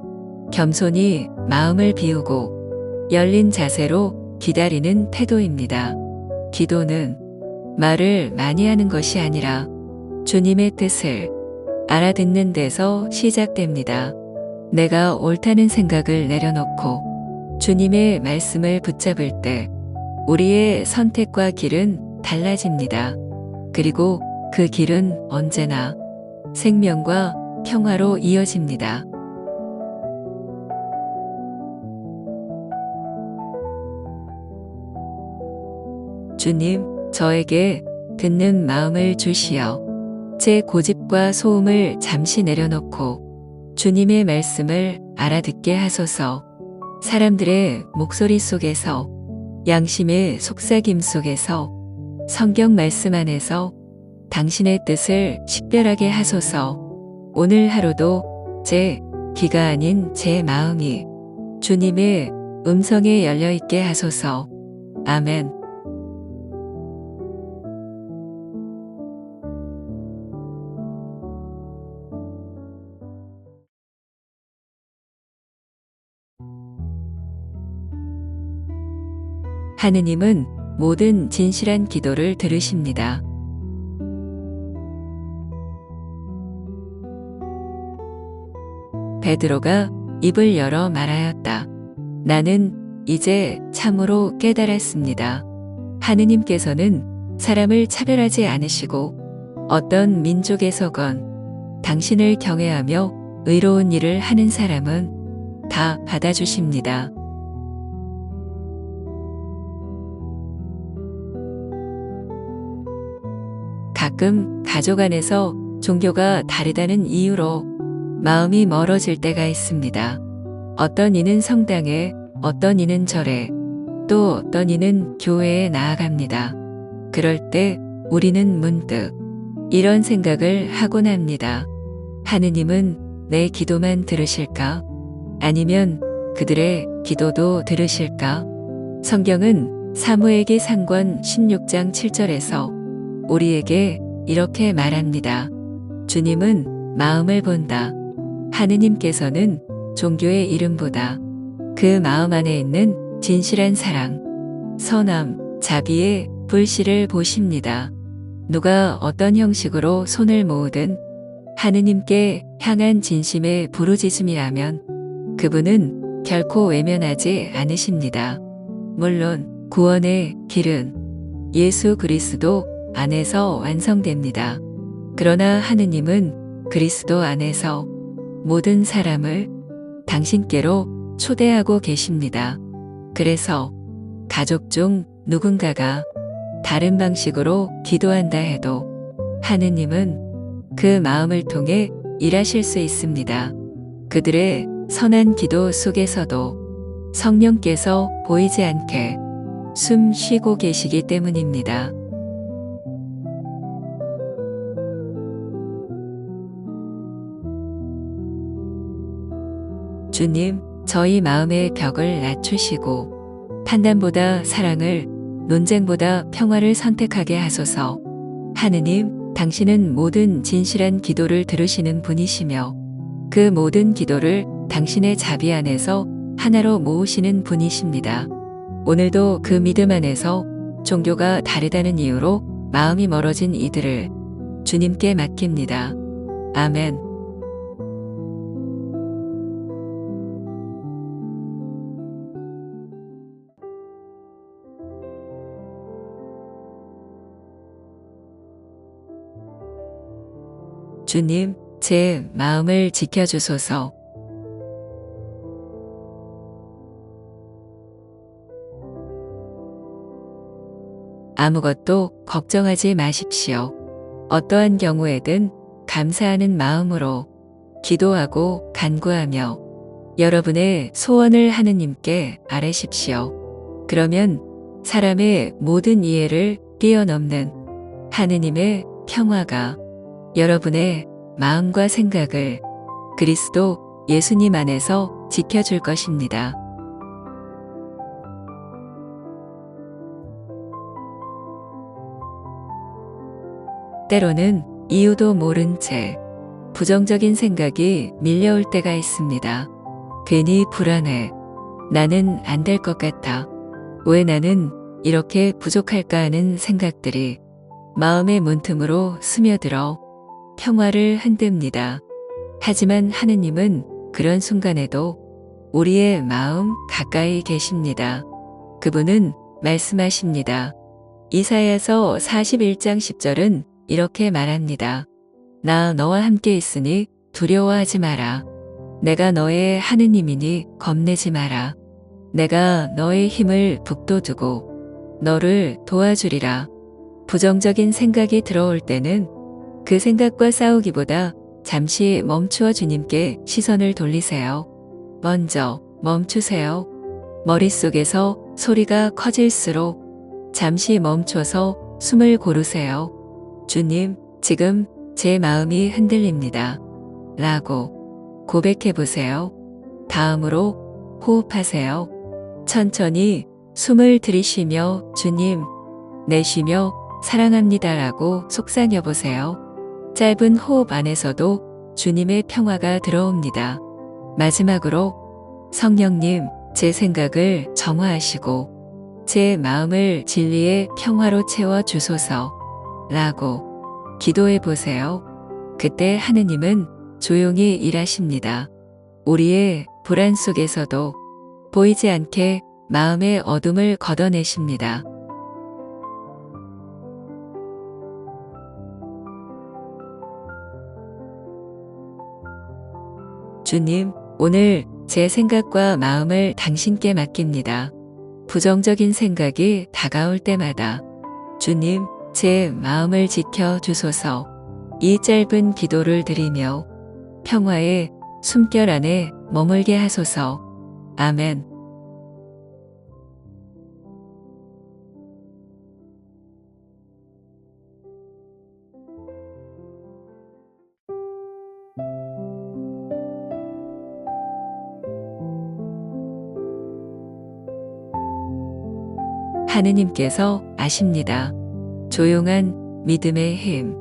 겸손히 마음을 비우고 열린 자세로 기다리는 태도입니다. 기도는 말을 많이 하는 것이 아니라 주님의 뜻을 알아듣는 데서 시작됩니다. 내가 옳다는 생각을 내려놓고 주님의 말씀을 붙잡을 때 우리의 선택과 길은 달라집니다. 그리고 그 길은 언제나 생명과 평화로 이어집니다. 주님, 저에게 듣는 마음을 주시어 제 고집과 소음을 잠시 내려놓고 주님의 말씀을 알아듣게 하소서. 사람들의 목소리 속에서, 양심의 속삭임 속에서, 성경 말씀 안에서 당신의 뜻을 식별하게 하소서. 오늘 하루도 제 귀가 아닌 제 마음이 주님의 음성에 열려 있게 하소서. 아멘. 하느님은 모든 진실한 기도를 들으십니다. 베드로가 입을 열어 말하였다. 나는 이제 참으로 깨달았습니다. 하느님께서는 사람을 차별하지 않으시고 어떤 민족에서건 당신을 경외하며 의로운 일을 하는 사람은 다 받아주십니다. 가끔 가족 안에서 종교가 다르다는 이유로 마음이 멀어질 때가 있습니다. 어떤 이는 성당에, 어떤 이는 절에, 또 어떤 이는 교회에 나아갑니다. 그럴 때 우리는 문득 이런 생각을 하곤 합니다. 하느님은 내 기도만 들으실까? 아니면 그들의 기도도 들으실까? 성경은 사무엘기 3권 16장 7절에서 우리에게 이렇게 말합니다. 주님은 마음을 본다. 하느님께서는 종교의 이름보다 그 마음 안에 있는 진실한 사랑, 선함, 자비의 불씨를 보십니다. 누가 어떤 형식으로 손을 모으든 하느님께 향한 진심의 부르짖음이라면 그분은 결코 외면하지 않으십니다. 물론 구원의 길은 예수 그리스도 안에서 완성됩니다. 그러나 하느님은 그리스도 안에서 모든 사람을 당신께로 초대하고 계십니다. 그래서 가족 중 누군가가 다른 방식으로 기도한다 해도 하느님은 그 마음을 통해 일하실 수 있습니다. 그들의 선한 기도 속에서도 성령께서 보이지 않게 숨 쉬고 계시기 때문입니다. 주님, 저희 마음의 벽을 낮추시고 판단보다 사랑을, 논쟁보다 평화를 선택하게 하소서. 하느님, 당신은 모든 진실한 기도를 들으시는 분이시며 그 모든 기도를 당신의 자비 안에서 하나로 모으시는 분이십니다. 오늘도 그 믿음 안에서 종교가 다르다는 이유로 마음이 멀어진 이들을 주님께 맡깁니다. 아멘. 주님, 제 마음을 지켜주소서. 아무것도 걱정하지 마십시오. 어떠한 경우에든 감사하는 마음으로 기도하고 간구하며 여러분의 소원을 하느님께 아뢰십시오. 그러면 사람의 모든 이해를 뛰어넘는 하느님의 평화가 여러분의 마음과 생각을 그리스도 예수님 안에서 지켜줄 것입니다. 때로는 이유도 모른 채 부정적인 생각이 밀려올 때가 있습니다. 괜히 불안해. 나는 안 될 것 같아. 왜 나는 이렇게 부족할까 하는 생각들이 마음의 문틈으로 스며들어 평화를 흔듭니다. 하지만 하느님은 그런 순간에도 우리의 마음 가까이 계십니다. 그분은 말씀하십니다. 이사야서 41장 10절은 이렇게 말합니다. 나 너와 함께 있으니 두려워하지 마라. 내가 너의 하느님이니 겁내지 마라. 내가 너의 힘을 북돋우고 너를 도와주리라. 부정적인 생각이 들어올 때는 그 생각과 싸우기보다 잠시 멈추어 주님께 시선을 돌리세요. 먼저 멈추세요. 머릿속에서 소리가 커질수록 잠시 멈춰서 숨을 고르세요. 주님, 지금 제 마음이 흔들립니다. 라고 고백해 보세요. 다음으로 호흡하세요. 천천히 숨을 들이쉬며 주님, 내쉬며 사랑합니다 라고 속삭여 보세요. 짧은 호흡 안에서도 주님의 평화가 들어옵니다. 마지막으로 성령님, 제 생각을 정화하시고 제 마음을 진리의 평화로 채워 주소서 라고 기도해 보세요. 그때 하느님은 조용히 일하십니다. 우리의 불안 속에서도 보이지 않게 마음의 어둠을 걷어내십니다. 주님, 오늘 제 생각과 마음을 당신께 맡깁니다. 부정적인 생각이 다가올 때마다 주님, 제 마음을 지켜 주소서. 이 짧은 기도를 드리며 평화의 숨결 안에 머물게 하소서. 아멘. 하느님께서 아십니다. 조용한 믿음의 힘.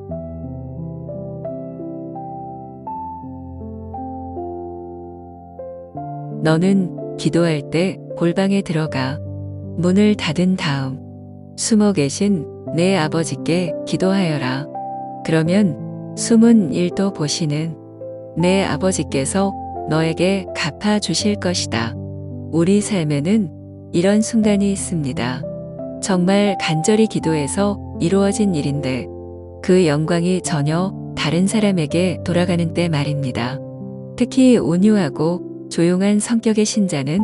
너는 기도할 때 골방에 들어가 문을 닫은 다음 숨어 계신 내 아버지께 기도하여라. 그러면 숨은 일도 보시는 내 아버지께서 너에게 갚아 주실 것이다. 우리 삶에는 이런 순간이 있습니다. 정말 간절히 기도해서 이루어진 일인데 그 영광이 전혀 다른 사람에게 돌아가는 때 말입니다. 특히 온유하고 조용한 성격의 신자는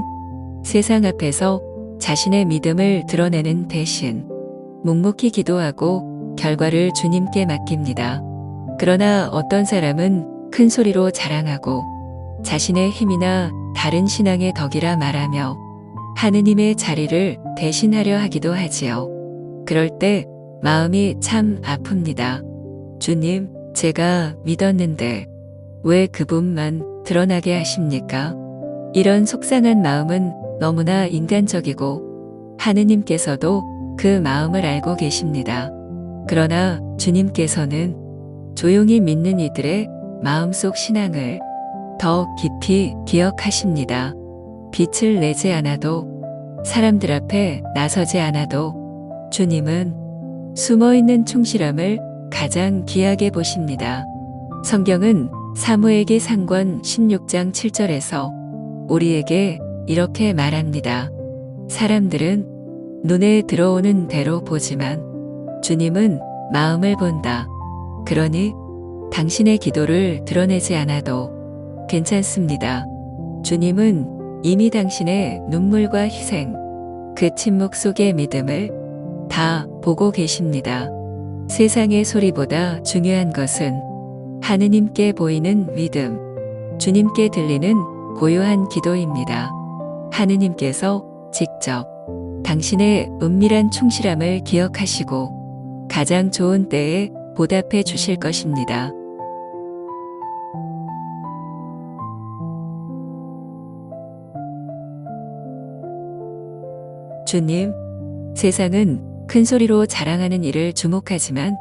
세상 앞에서 자신의 믿음을 드러내는 대신 묵묵히 기도하고 결과를 주님께 맡깁니다. 그러나 어떤 사람은 큰 소리로 자랑하고 자신의 힘이나 다른 신앙의 덕이라 말하며 하느님의 자리를 대신하려 하기도 하지요. 그럴 때 마음이 참 아픕니다. 주님, 제가 믿었는데 왜 그분만 드러나게 하십니까? 이런 속상한 마음은 너무나 인간적이고 하느님께서도 그 마음을 알고 계십니다. 그러나 주님께서는 조용히 믿는 이들의 마음속 신앙을 더 깊이 기억하십니다. 빛을 내지 않아도 사람들 앞에 나서지 않아도 주님은 숨어있는 충실함을 가장 귀하게 보십니다. 성경은 사무엘기 상권 16장 7절에서 우리에게 이렇게 말합니다. 사람들은 눈에 들어오는 대로 보지만 주님은 마음을 본다. 그러니 당신의 기도를 드러내지 않아도 괜찮습니다. 주님은 이미 당신의 눈물과 희생, 그 침묵 속의 믿음을 다 보고 계십니다. 세상의 소리보다 중요한 것은 하느님께 보이는 믿음, 주님께 들리는 고요한 기도입니다. 하느님께서 직접 당신의 은밀한 충실함을 기억하시고 가장 좋은 때에 보답해 주실 것입니다. 주님, 세상은 큰 소리로 자랑하는 이를 주목하지만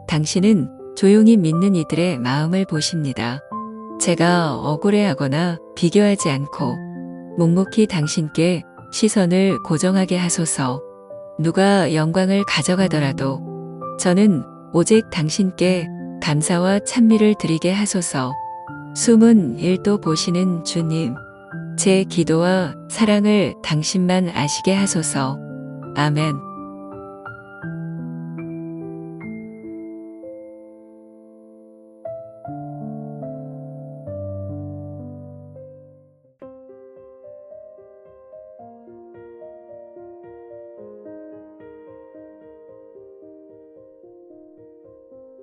당신은 조용히 믿는 이들의 마음을 보십니다. 제가 억울해하거나 비교하지 않고 묵묵히 당신께 시선을 고정하게 하소서. 누가 영광을 가져가더라도 저는 오직 당신께 감사와 찬미를 드리게 하소서. 숨은 일도 보시는 주님, 제 기도와 사랑을 당신만 아시게 하소서. 아멘.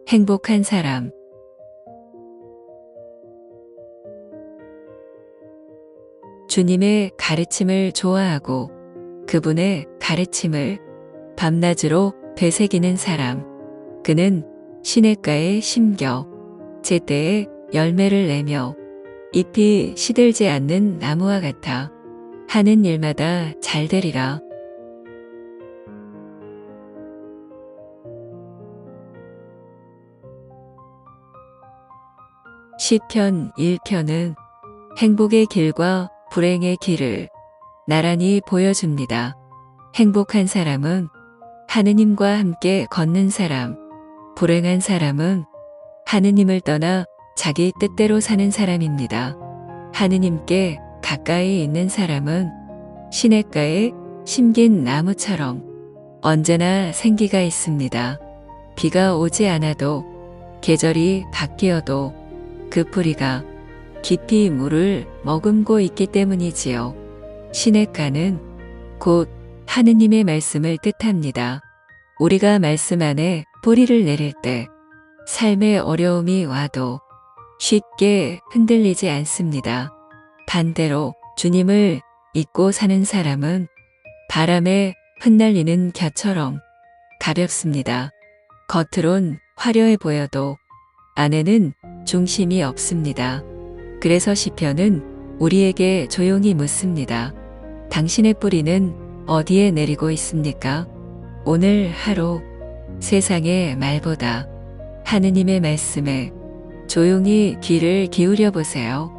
행복한 사람. 주님의 가르침을 좋아하고 그분의 가르침을 밤낮으로 되새기는 사람. 그는 시냇가에 심겨 제때에 열매를 내며 잎이 시들지 않는 나무와 같아 하는 일마다 잘 되리라. 시편 1편은 행복의 길과 불행의 길을 나란히 보여줍니다. 행복한 사람은 하느님과 함께 걷는 사람, 불행한 사람은 하느님을 떠나 자기 뜻대로 사는 사람입니다. 하느님께 가까이 있는 사람은 시냇가에 심긴 나무처럼 언제나 생기가 있습니다. 비가 오지 않아도 계절이 바뀌어도 그 뿌리가 깊이 물을 머금고 있기 때문이지요. 시냇가는 곧 하느님의 말씀을 뜻합니다. 우리가 말씀 안에 뿌리를 내릴 때 삶의 어려움이 와도 쉽게 흔들리지 않습니다. 반대로 주님을 잊고 사는 사람은 바람에 흩날리는 겨처럼 가볍습니다. 겉으론 화려해 보여도 안에는 중심이 없습니다. 그래서 시편은 우리에게 조용히 묻습니다. 당신의 뿌리는 어디에 내리고 있습니까? 오늘 하루 세상의 말보다 하느님의 말씀에 조용히 귀를 기울여 보세요.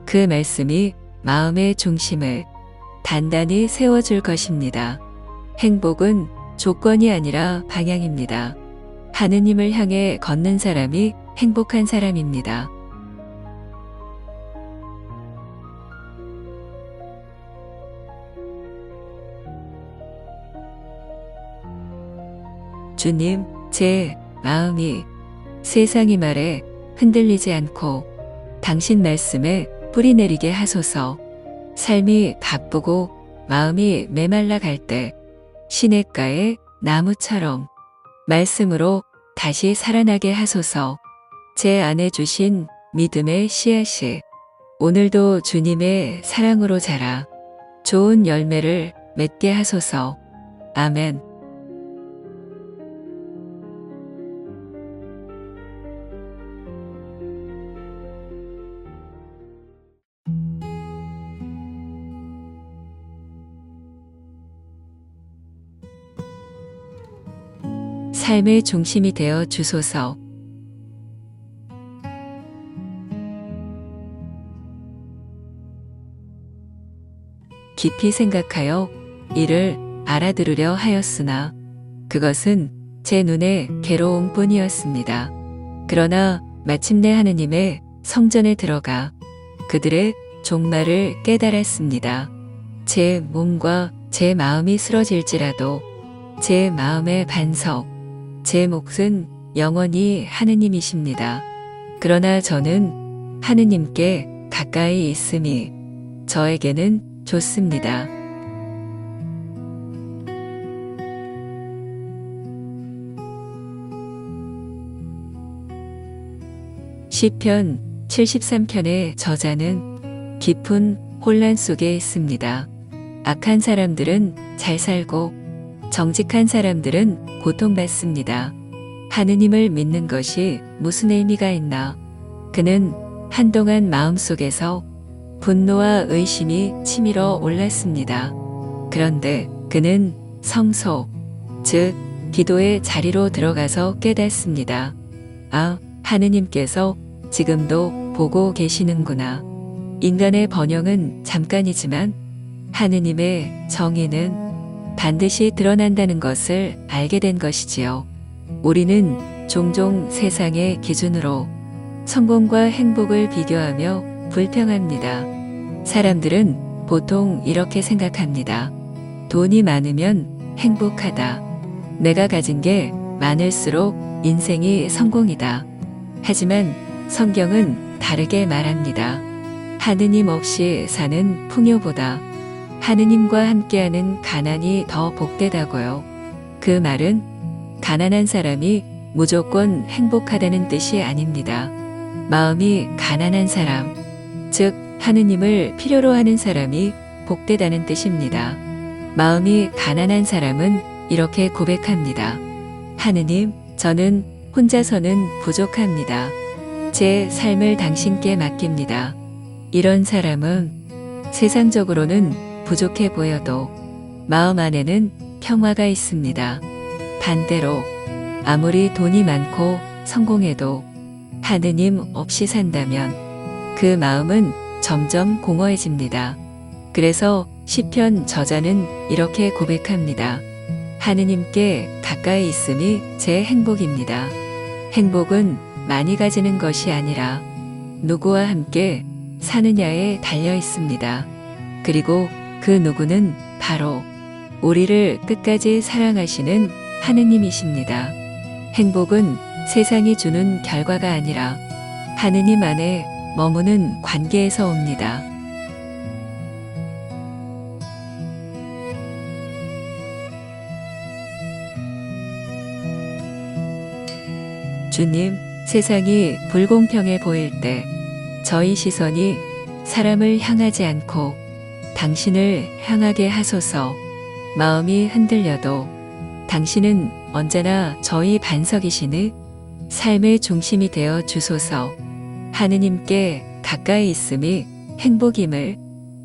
그 말씀이 마음의 중심을 단단히 세워줄 것입니다. 행복은 조건이 아니라 방향입니다. 하느님을 향해 걷는 사람이 행복한 사람입니다. 주님, 제 마음이 세상의 말에 흔들리지 않고 당신 말씀에 뿌리 내리게 하소서. 삶이 바쁘고 마음이 메말라 갈 때 시냇가의 나무처럼 말씀으로 다시 살아나게 하소서. 제 안에 주신 믿음의 씨앗이 오늘도 주님의 사랑으로 자라 좋은 열매를 맺게 하소서. 아멘. 삶의 중심이 되어 주소서. 깊이 생각하여 이를 알아들으려 하였으나 그것은 제 눈에 괴로움 뿐이었습니다. 그러나 마침내 하느님의 성전에 들어가 그들의 종말을 깨달았습니다. 제 몸과 제 마음이 쓰러질지라도 제 마음의 반석, 제 몫은 영원히 하느님이십니다. 그러나 저는 하느님께 가까이 있음이 저에게는 좋습니다. 시편 73편의 저자는 깊은 혼란 속에 있습니다. 악한 사람들은 잘 살고 정직한 사람들은 고통받습니다. 하느님을 믿는 것이 무슨 의미가 있나? 그는 한동안 마음속에서 분노와 의심이 치밀어 올랐습니다. 그런데 그는 성소, 즉 기도의 자리로 들어가서 깨닫습니다. 아, 하느님께서 지금도 보고 계시는구나. 인간의 번영은 잠깐이지만 하느님의 정의는 반드시 드러난다는 것을 알게 된 것이지요. 우리는 종종 세상의 기준으로 성공과 행복을 비교하며 불평합니다. 사람들은 보통 이렇게 생각합니다. 돈이 많으면 행복하다. 내가 가진 게 많을수록 인생이 성공이다. 하지만 성경은 다르게 말합니다. 하느님 없이 사는 풍요보다 하느님과 함께하는 가난이 더 복되다고요. 그 말은 가난한 사람이 무조건 행복하다는 뜻이 아닙니다. 마음이 가난한 사람, 즉 하느님을 필요로 하는 사람이 복되다는 뜻입니다. 마음이 가난한 사람은 이렇게 고백합니다. 하느님, 저는 혼자서는 부족합니다. 제 삶을 당신께 맡깁니다. 이런 사람은 세상적으로는 부족해 보여도 마음 안에는 평화가 있습니다. 반대로 아무리 돈이 많고 성공해도 하느님 없이 산다면 그 마음은 점점 공허해집니다. 그래서 시편 저자는 이렇게 고백합니다. 하느님께 가까이 있음이 제 행복입니다. 행복은 많이 가지는 것이 아니라 누구와 함께 사느냐에 달려 있습니다. 그리고 그 누구는 바로 우리를 끝까지 사랑하시는 하느님이십니다. 행복은 세상이 주는 결과가 아니라 하느님 안에 머무는 관계에서 옵니다. 주님, 세상이 불공평해 보일 때 저희 시선이 사람을 향하지 않고 당신을 향하게 하소서. 마음이 흔들려도 당신은 언제나 저희 반석이시니 삶의 중심이 되어 주소서. 하느님께 가까이 있음이 행복임을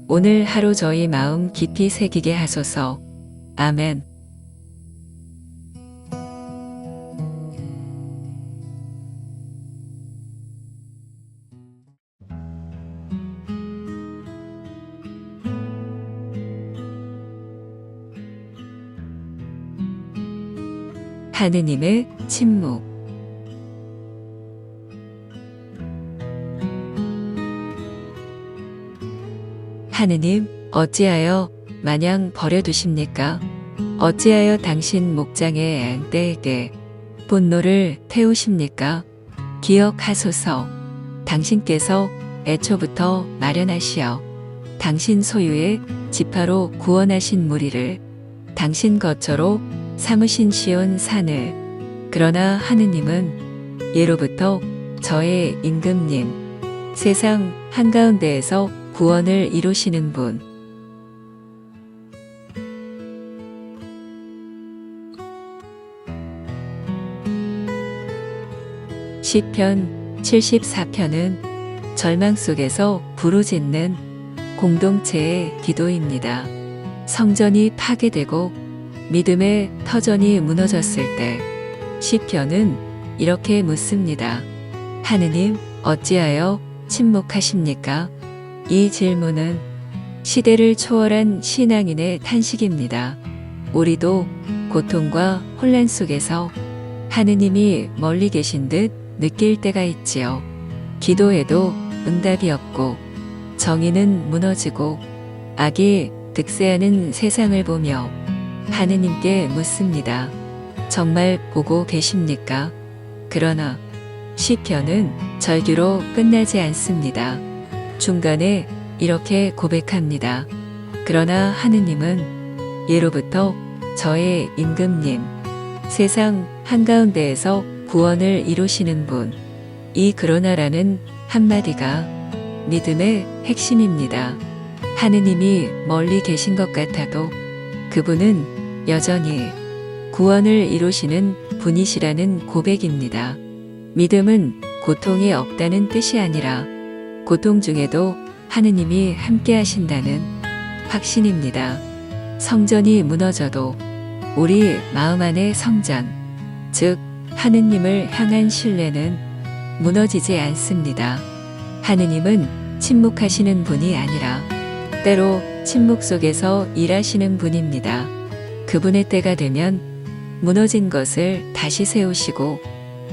오늘 하루 저희 마음 깊이 새기게 하소서. 아멘. 하느님의 침묵. 하느님, 어찌하여 마냥 버려두십니까? 어찌하여 당신 목장의 양떼에게 분노를 태우십니까? 기억하소서. 당신께서 애초부터 마련하시어 당신 소유의 지파로 구원하신 무리를 당신 거처로 삼으신 시온 산을. 그러나 하느님은 예로부터 저의 임금님, 세상 한가운데에서 구원을 이루시는 분. 시편 74편은 절망 속에서 부르짖는 공동체의 기도입니다. 성전이 파괴되고 믿음의 터전이 무너졌을 때 시편은 이렇게 묻습니다. 하느님, 어찌하여 침묵하십니까? 이 질문은 시대를 초월한 신앙인의 탄식입니다. 우리도 고통과 혼란 속에서 하느님이 멀리 계신 듯 느낄 때가 있지요. 기도해도 응답이 없고 정의는 무너지고 악이 득세하는 세상을 보며 하느님께 묻습니다. 정말 보고 계십니까? 그러나 시편은 절규로 끝나지 않습니다. 중간에 이렇게 고백합니다. 그러나 하느님은 예로부터 저의 임금님, 세상 한가운데에서 구원을 이루시는 분. 이 그러나라는 한마디가 믿음의 핵심입니다. 하느님이 멀리 계신 것 같아도 그분은 여전히 구원을 이루시는 분이시라는 고백입니다. 믿음은 고통이 없다는 뜻이 아니라 고통 중에도 하느님이 함께 하신다는 확신입니다. 성전이 무너져도 우리 마음 안의 성전, 즉 하느님을 향한 신뢰는 무너지지 않습니다. 하느님은 침묵하시는 분이 아니라 때로 침묵 속에서 일하시는 분입니다. 그분의 때가 되면 무너진 것을 다시 세우시고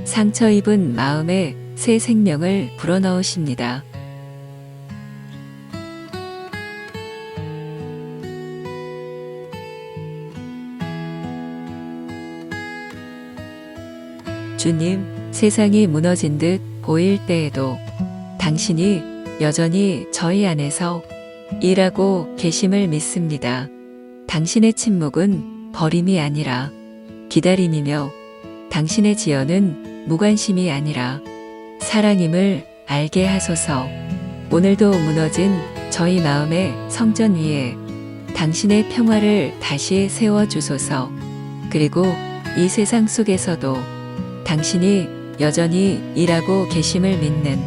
상처 입은 마음에 새 생명을 불어넣으십니다. 주님, 세상이 무너진 듯 보일 때에도 당신이 여전히 저희 안에서 일하고 계심을 믿습니다. 당신의 침묵은 버림이 아니라 기다림이며 당신의 지연은 무관심이 아니라 사랑임을 알게 하소서. 오늘도 무너진 저희 마음의 성전 위에 당신의 평화를 다시 세워주소서. 그리고 이 세상 속에서도 당신이 여전히 일하고 계심을 믿는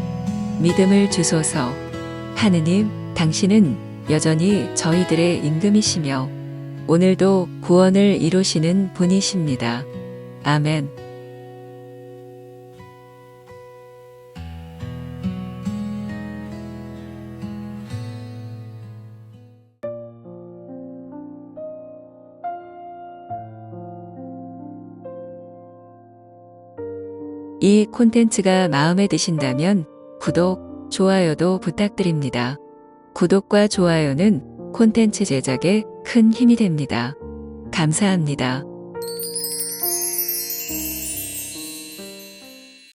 믿음을 주소서. 하느님, 당신은 여전히 저희들의 임금이시며 오늘도 구원을 이루시는 분이십니다. 아멘. 이 콘텐츠가 마음에 드신다면 구독, 좋아요도 부탁드립니다. 구독과 좋아요는 콘텐츠 제작에 큰 힘이 됩니다. 감사합니다.